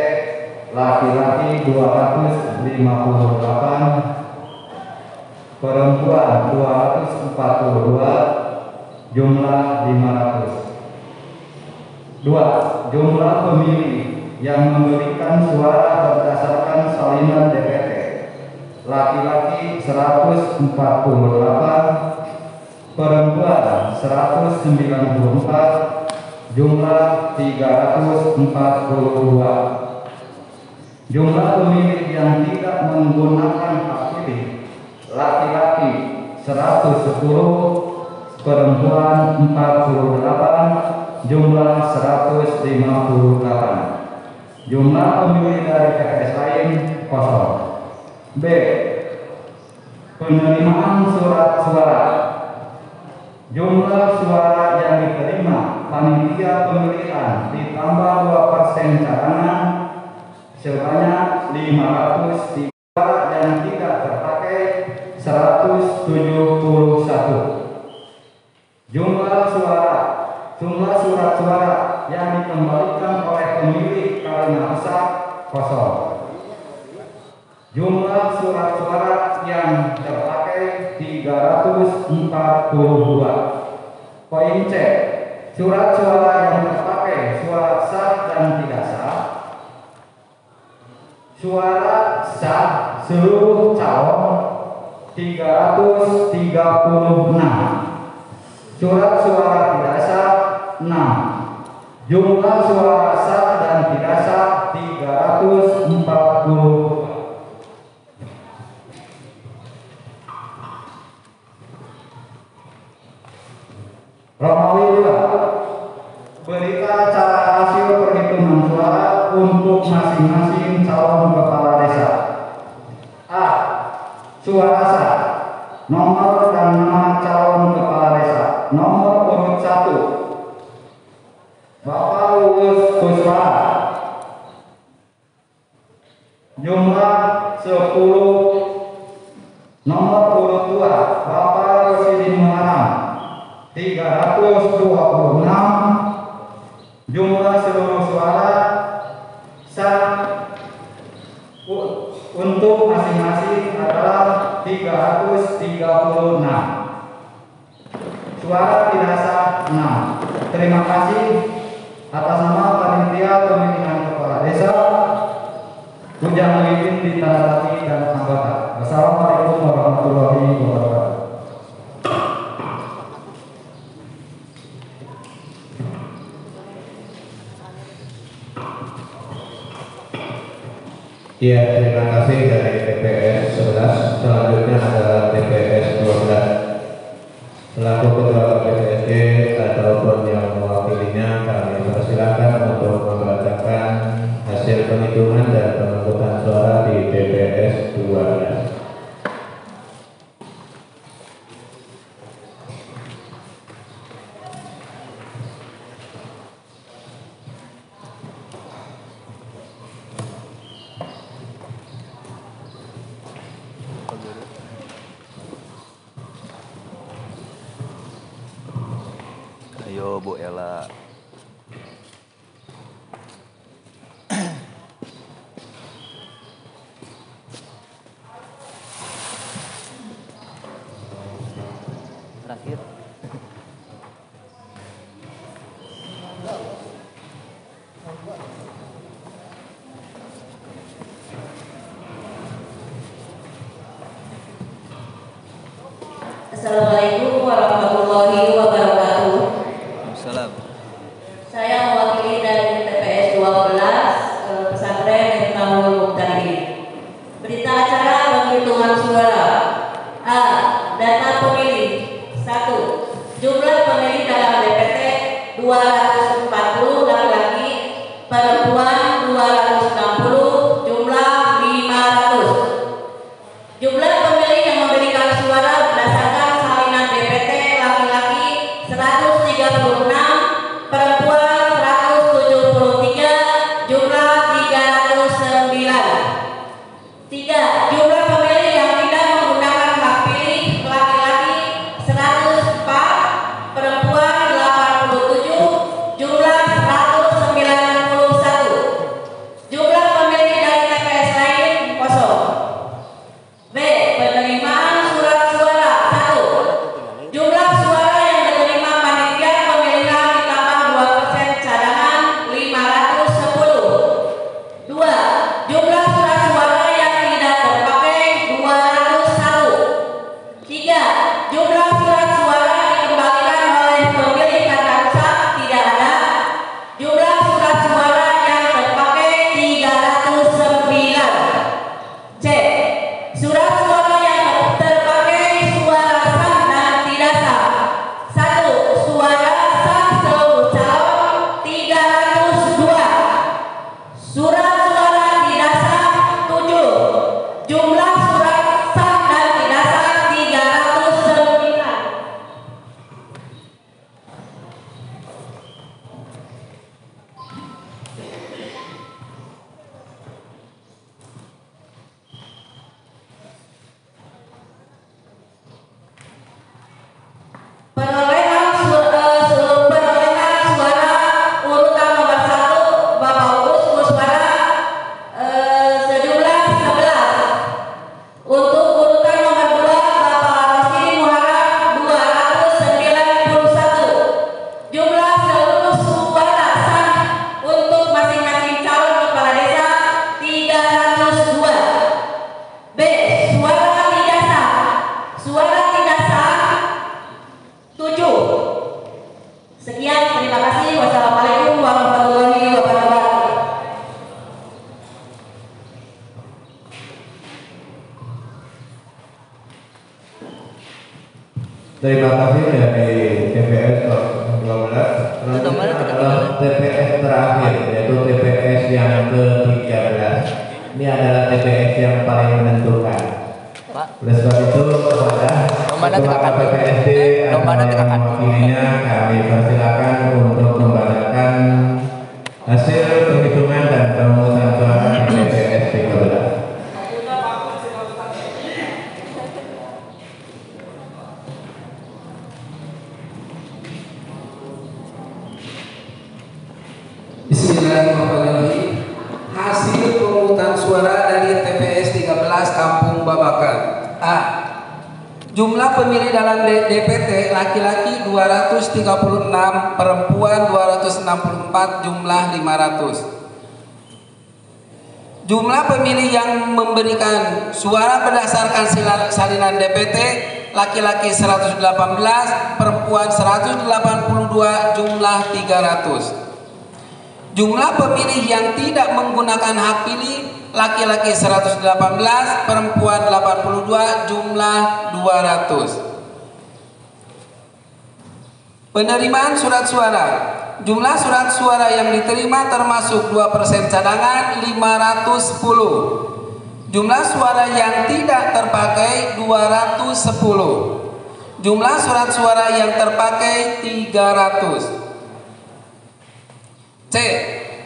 laki-laki 258, perempuan 242, jumlah 500. 2. Jumlah pemilih yang memberikan suara berdasarkan salinan DPT laki-laki 148, perempuan 194, jumlah 342. Jumlah pemilih yang tidak menggunakan hak pilih laki-laki 110, perempuan 48, jumlah 158. Jumlah pemilih dari TPS lain kosong. B. Penerimaan surat suara. Jumlah suara yang diterima panitia pemilihan ditambah 2% cadangan sebanyak 503, yang tidak terpakai 171. Jumlah surat suara yang dikembalikan oleh pemilih karena rusak kosong. Jumlah surat suara yang terpakai 342. Poin C. Surat suara yang terpakai suara sah dan tidak sah. Suara sah seluruh calon 336. Surat suara tidak sah 6. Jumlah suara sah dan tidak sah 340. Romawi 2. Berita cara hasil perhitungan suara untuk masing-masing calon kepala desa. A. Suara sah. Nomor dan nama calon kepala desa. Nomor urut 1 Bapak Uus Kuswa. Jumlah 10. Nomor urut 2 Bapak Rosidin Muharam 326. Jumlah seluruh suara sah untuk masing-masing adalah 336. Suara tidak sah 6. Terima kasih atas nama panitia pemilihan kepala desa. Ujang Muhyiddin ditandai dan anggota. Wassalamualaikum warahmatullahi wabarakatuh. Ya, terima kasih dari TPS 11. Selanjutnya adalah TPS 12. Selaku ketua KPPSD ataupun yang mewakilinya, kami persilakan untuk membacakan hasil penghitungan dan pemungutan suara di TPS 12. Ayo Bu Ella. Terakhir. Assalamualaikum warahmatullahi wabarakatuh. Salam. Saya mewakili dari TPS 12 pesantren Miftahul Muqtadin. Berita acara penghitungan suara. A. Data pemilih 1. Jumlah pemilih dalam DPT 240 laki-laki, perempuan 260, jumlah 500. Jumlah pemilih yang memberikan suara berdasarkan salinan DPT laki-laki 136, perempuan 173, jumlah 309. 3. Jumlah pemilih yang tidak menggunakan hak pilih laki-laki 104, perempuan Terima kasih dari TPS 12. Selanjutnya adalah TPS terakhir, yaitu TPS yang ke-13. Ini adalah TPS yang paling menentukan. Oleh sebab itu kepada Ketua KPPSD atau yang mewakilinya kami persilakan untuk membacakan hasil penghitungan dan pemungutan suara di TPS 13. Bismillahirrahmanirrahim. Hasil pemungutan suara dari TPS 13 Kampung Babakan. A. Jumlah pemilih dalam DPT laki-laki 236, perempuan 264, jumlah 500. Jumlah pemilih yang memberikan suara berdasarkan salinan DPT laki-laki 118, perempuan 182, jumlah 300. Jumlah pemilih yang tidak menggunakan hak pilih laki-laki 118, perempuan 82, jumlah 200. Penerimaan surat suara. Jumlah surat suara yang diterima termasuk 2% cadangan 510. Jumlah suara yang tidak terpakai 210. Jumlah surat suara yang terpakai 300. C.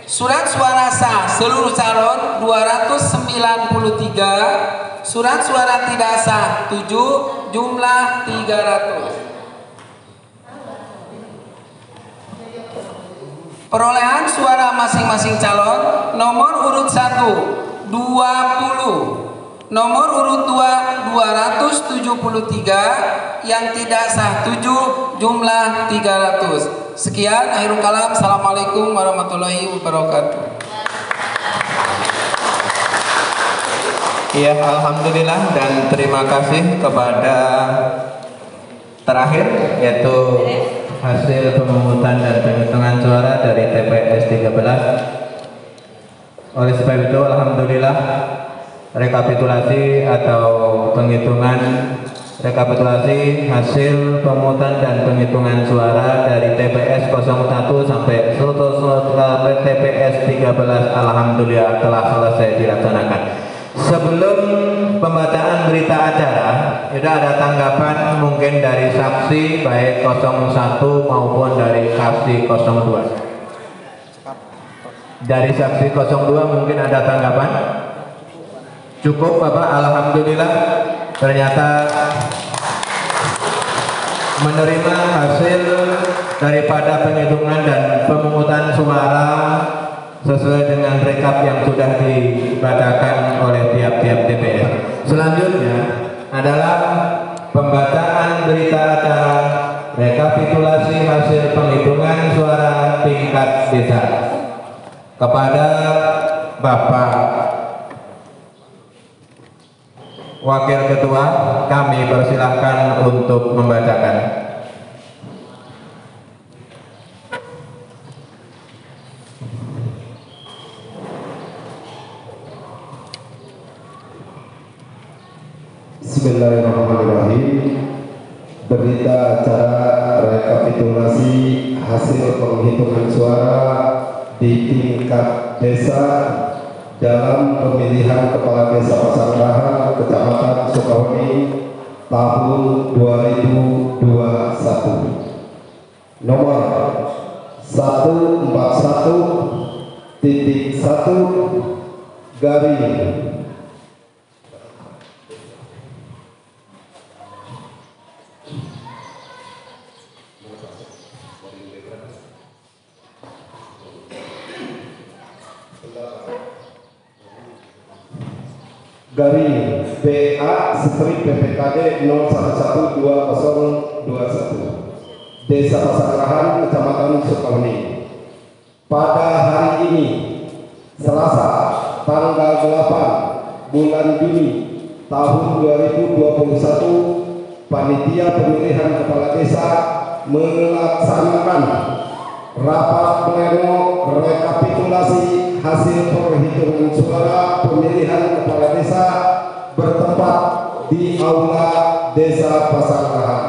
Surat suara sah seluruh calon 293, surat suara tidak sah 7, jumlah 300. Perolehan suara masing-masing calon. Nomor urut 1 20, nomor urut 2 273, yang tidak sah 7, jumlah 300. Sekian, akhirul kalam. Assalamualaikum warahmatullahi wabarakatuh. Ya, alhamdulillah dan terima kasih kepada terakhir, yaitu hasil pemungutan dan penghitungan suara dari TPS 13. Oleh sebab itu, alhamdulillah, rekapitulasi atau rekapitulasi hasil pemungutan dan penghitungan suara dari TPS 01 sampai TPS 13 alhamdulillah telah selesai dilaksanakan. Sebelum pembacaan berita acara, sudah ada tanggapan mungkin dari saksi baik 01 maupun dari saksi 02. Dari saksi 02 mungkin ada tanggapan? Cukup Bapak, alhamdulillah ternyata menerima hasil daripada penghitungan dan pemungutan suara sesuai dengan rekap yang sudah dibacakan oleh tiap-tiap TPS. Selanjutnya adalah pembacaan berita acara rekapitulasi hasil penghitungan suara tingkat desa. Kepada Bapak Wakil Ketua, kami persilahkan untuk membacakan. Bismillahirrahmanirrahim. Berita acara rekapitulasi hasil penghitungan suara di tingkat desa dalam pemilihan Kepala Desa Pasanggrahan Kecamatan Sukawati tahun 2021. Nomor 141.1 garing BA strip PPKD 01122021 Desa Pasanggrahan Kecamatan Sukawati. Pada hari ini Selasa tanggal 8 bulan Juni tahun 2021, panitia pemilihan kepala desa melaksanakan rapat pleno rekapitulasi hasil penghitungan suara pemilihan kepala desa bertempat di Aula Desa Pasanggrahan.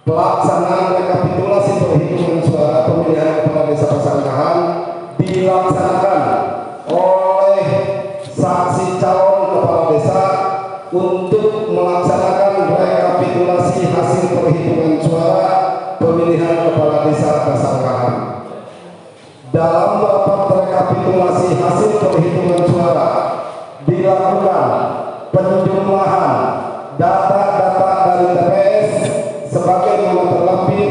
pelaksanaan rekapitulasi perhitungan suara pemilihan kepala desa Pasangkahan dilaksanakan oleh saksi calon kepala desa untuk melaksanakan rekapitulasi hasil perhitungan suara pemilihan kepala desa Pasangkahan. Dalam rapat rekapitulasi hasil perhitungan suara dilakukan penjumlahan data-data dari TPS sebagaimana terlampir.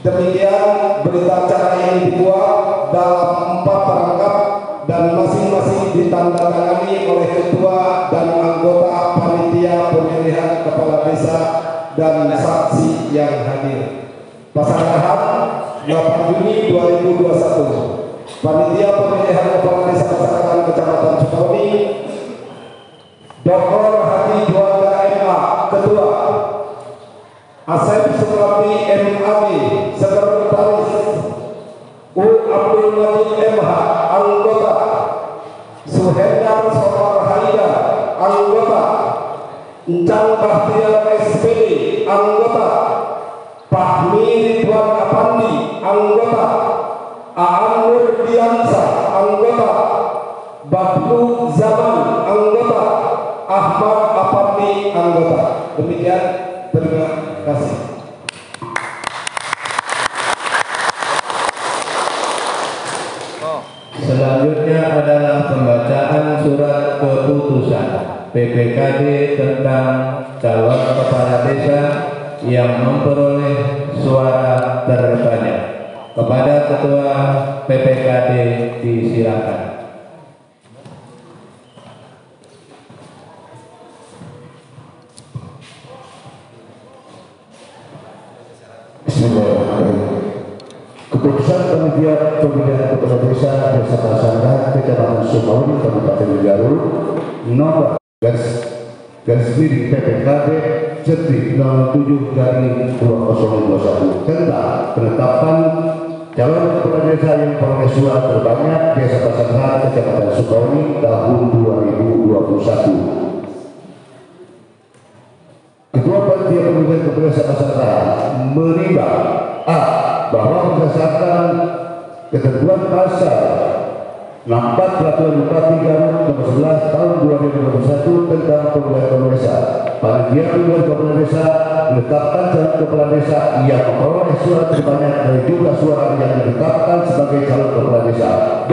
Demikian berita acara ini dibuat dalam 4 perangkap dan masing-masing ditandatangani oleh ketua dan anggota panitia pemilihan kepala desa dan saksi yang hadir. Pasangkahan 8 Juni 2021. Panitia pemilihan kepala desa Pasangkahan Kecamatan Sukabumi, Dr. Hadi Juanda MA, Ketua, Asep Suprapti MAB, Sekretaris, U Abdul Majid MH, Anggota, Suhendar Somar Haida, Anggota, Encang Bahtiar SPD, Anggota, Fahmi Ridwan Apandi, Anggota, Aan Nurdiansa, Anggota, Bablu Zaman, Anggota, Ahmad Apandi, Anggota. Demikian, terima kasih. Selanjutnya adalah pembacaan surat keputusan PPKD tentang calon kepala desa yang memperoleh suara terbanyak. Kepada Ketua PPKD disilakan. Bismillahirrahmanirrahim. Keputusan panitia pemilihan kepala desa Desa Pasangkahan Kecamatan Sukabumi Kabupaten Garut nomor garis miring PPKD Cetik 07/2021 tentang penetapan calon kepala desa yang memperoleh suara terbanyak Desa Pasangkahan Kecamatan Sukabumi tahun 2021. Ketua Panitia Pemilihan Kepala Desa Pasangkahan menimbang A. Bahwa berdasarkan ketentuan pasal 64 Peraturan Bupati Garut nomor 11 tahun 2021 tentang pemilihan kepala desa, panitia pemilihan kepala desa menetapkan calon kepala desa yang memperoleh suara terbanyak dari jumlah suara yang ditetapkan sebagai calon kepala desa. B.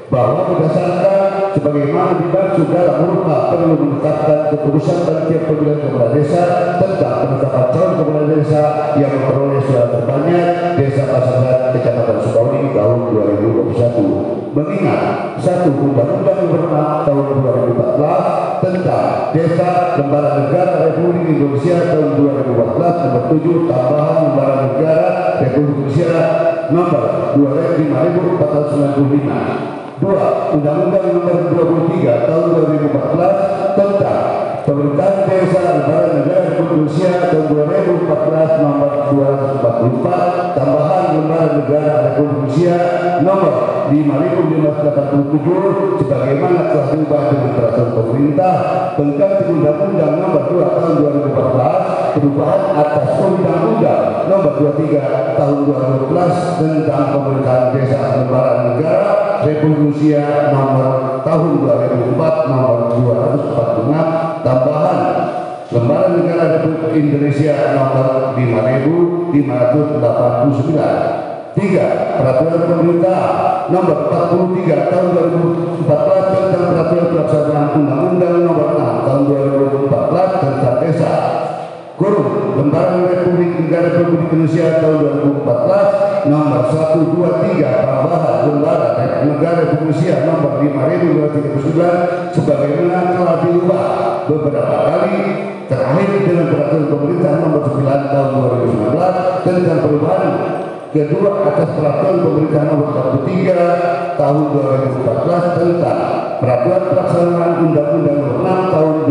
Bahwa berdasarkan sebagaimana dimaksud dalam huruf A perlu menetapkan keputusan panitia pemilihan kepala desa tentang penetapan calon kepala desa yang memperoleh suara terbanyak Desa Pasangkahan Kecamatan Sukabumi tahun 2021. Mengingat 1. Undang-Undang Nomor 6 tahun 2014 tentang Desa Lembaran Negara Republik Indonesia tahun 2014 nomor 7 tambahan Lembaran Negara Republik Indonesia nomor 5495. 2. Undang-Undang Nomor 23 tahun 2014 tentang Pemerintahan Desa Lembaran Negara Republik Indonesia tahun 2014 nomor 244 tambahan Lembaran Negara Republik Indonesia nomor 5587 sebagaimana telah diubah dengan peraturan pemerintah pengganti Undang-Undang Nomor 2 tahun 2014 perubahan atas Undang-Undang Nomor 23 tahun 2012 tentang Pemerintahan Desa Lembaran Negara Republik Indonesia nomor tahun 2004 nomor 246 tambahan Lembaran Negara Republik Indonesia nomor 5589. 3. Peraturan Pemerintah nomor 43 tahun 2014 tentang peraturan pelaksanaan Undang-Undang nomor 6 tahun 2014 tentang desa. Kurung Lembaran Republik Negara Republik Indonesia tahun 2014 nomor 123 tambahan Lembaran Negara Republik Indonesia nomor 5239 sebagaimana telah diubah beberapa kali terakhir dengan peraturan pemerintah nomor 9 tahun 2019 tentang perubahan kedua atas peraturan pemerintah nomor 43 tahun 2014 tentang peraturan pelaksanaan Undang-Undang nomor 6 tahun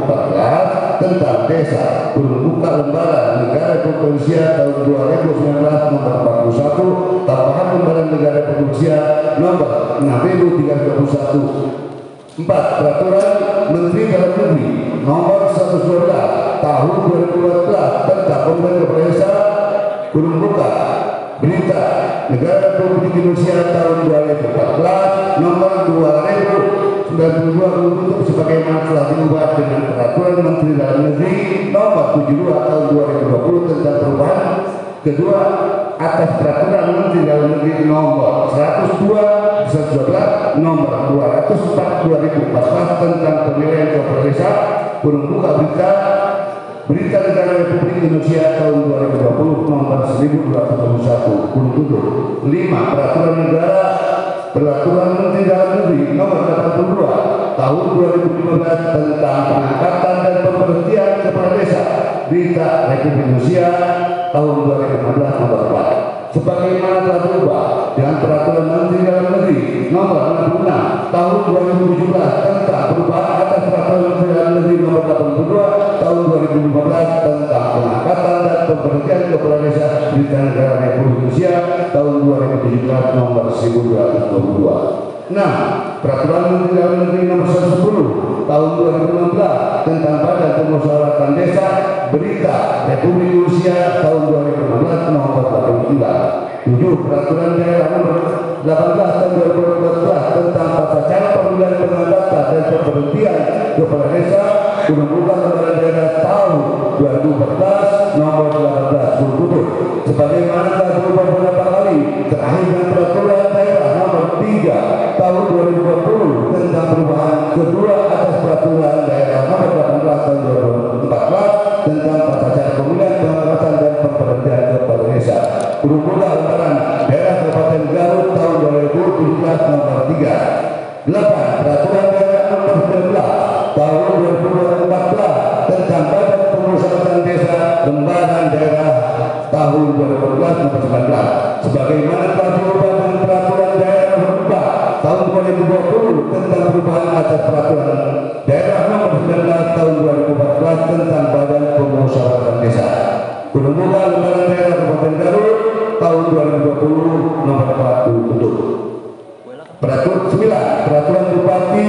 2014 tentang desa berbuka Lembaran Negara Republik Indonesia tahun 2019 nomor 41 tambahan Lembaran Negara Republik Indonesia nomor 6321. 4. Peraturan Menteri Dalam Negeri nomor 112 tahun 2014 tentang pemilihan kepala desa kurung buka berita Negara Republik Indonesia tahun 2014 nomor 2092 untuk sebagaimana telah diubah dengan peraturan Menteri Dalam Negeri nomor 72 tahun 2020 tentang perubahan kedua atas peraturan Menteri Dalam Negeri nomor 102 nomor 204 2014 tentang pemilihan kepala desa kurung buka berita Negara Republik Indonesia tahun 2020 nomor 1221 kurung tutup 5 peraturan Menteri Dalam Negeri nomor 82 tahun 2015 tentang pengangkatan dan pemberhentian kepala desa berita Republik Indonesia tahun 2015 nomor 4 sebagaimana telah berubah dengan peraturan Menteri Dalam Negeri nomor 66 tahun 2017 tentang perubahan atas peraturan Menteri Dalam Negeri nomor 82 tahun 2015 tentang pengangkatan dan pemberhentian kepala desa berita Negara Republik Indonesia tahun 2017 nomor 1222. 6. Peraturan Menteri Dalam Negeri nomor 110 tahun 2016 tentang Badan Pemusyawaratan Desa berita Republik Indonesia tahun 2016 nomor 89. 7. Peraturan Daerah nomor 18 tahun 2014 tentang tata cara pemilihan pengangkatan dan pemberhentian kepala desa kurung buka lembaga daerah tahun 2014 nomor 18 kurung tutup sebagaimana telah berubah beberapa kali terakhir dengan peraturan daerah nomor 3 tahun 2020 tentang perubahan kedua atas peraturan daerah nomor 18 tahun 2014 tentang tata cara pemilihan pengangkatan dan pemberhentian kepala desa kurung buka lembaga daerah Kabupaten Garut tahun 2017 nomor 3. 8. Peraturan daerah nomor 19 tahun 2014 tentang Badan Pemusyawaratan Desa lembaga daerah tahun 2014 nomor 19 sebagaimana telah diubah dengan peraturan daerah nomor 4 tahun 2020 tentang perubahan atas peraturan daerah nomor 19 tahun 2014 tentang Badan Pemusyawaratan Desa kurung buka lembaga daerah Kabupaten Garut tahun 2020 nomor 1 tutup. Peraturan 9 peraturan Bupati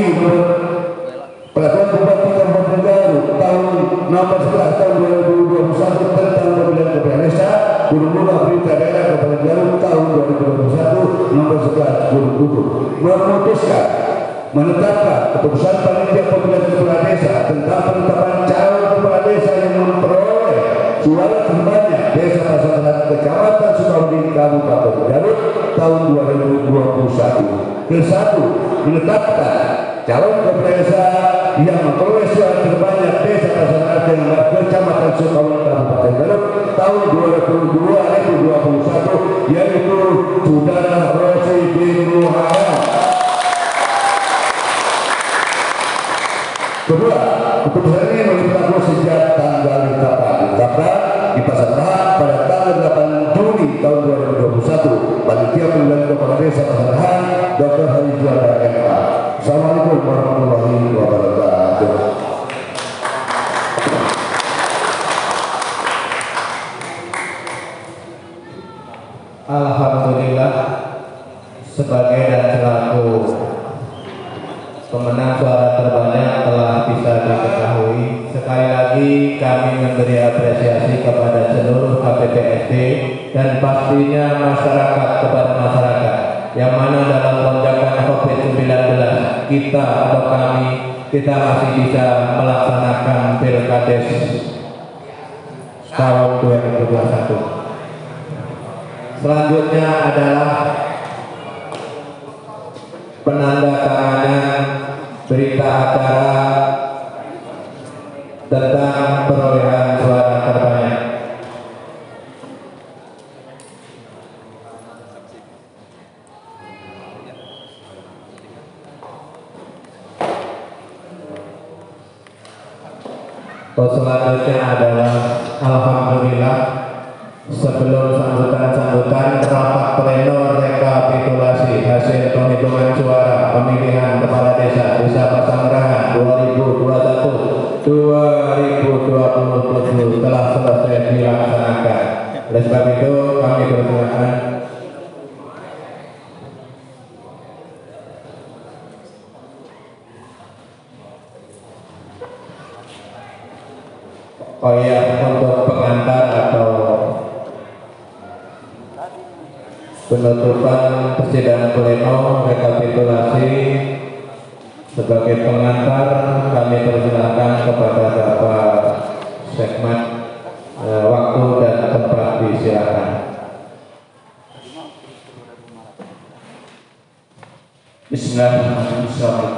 Kabupaten Garut tahun nomor 11 tahun 2021 tentang pemilihan kepala desa kurung buka berita daerah Kabupaten Garut tahun 2021 nomor 11 kurung tutup memutuskan menetapkan keputusan panitia pemilihan kepala desa tentang penetapan calon kepala desa yang memperoleh suara terbanyak desa masyarakat Kecamatan Sukabumi Kabupaten Garut tahun 2021. Ke-1 menetapkan calon kepala desa yang memperoleh suara terbanyak desa masyarakat Kecamatan Sukabumi Kabupaten Garut tahun 2021 yaitu Saudara Rosi bin Muhammad. Kedua, keputusan ini berlaku sejak tanggal ditetapkan di pasar Rahat pada tanggal 8 Juni tahun 2021. Panitia pemilihan kepala desa Pasar Rahat Dr. Hari Juanda MA. Assalamualaikum warahmatullahi wabarakatuh. Alhamdulillah sebagai dan selaku pemenang suara terbanyak telah bisa diketahui. Sekali lagi kami memberi apresiasi kepada seluruh KPPSD dan pastinya masyarakat kepada masyarakat yang mana dalam lonjakan COVID-19 kita atau kita masih bisa melaksanakan Pilkades tahun 2021. Selanjutnya adalah penandatanganan berita acara tentang perolehan suara terbanyak. Selanjutnya adalah alhamdulillah sebelum sambutan-sambutan rapat pleno rekapitulasi hasil penghitungan suara pemilihan kepala desa Pasanggrahan 2021-2027 telah selesai dilaksanakan. Oleh sebab itu kami bersilakan. koyak untuk pengantar atau penutupan persidangan pleno rekapitulasi. Sebagai pengantar kami persilakan kepada Bapak Sekmat, waktu dan tempat disilakan. Bismillahirrahmanirrahim.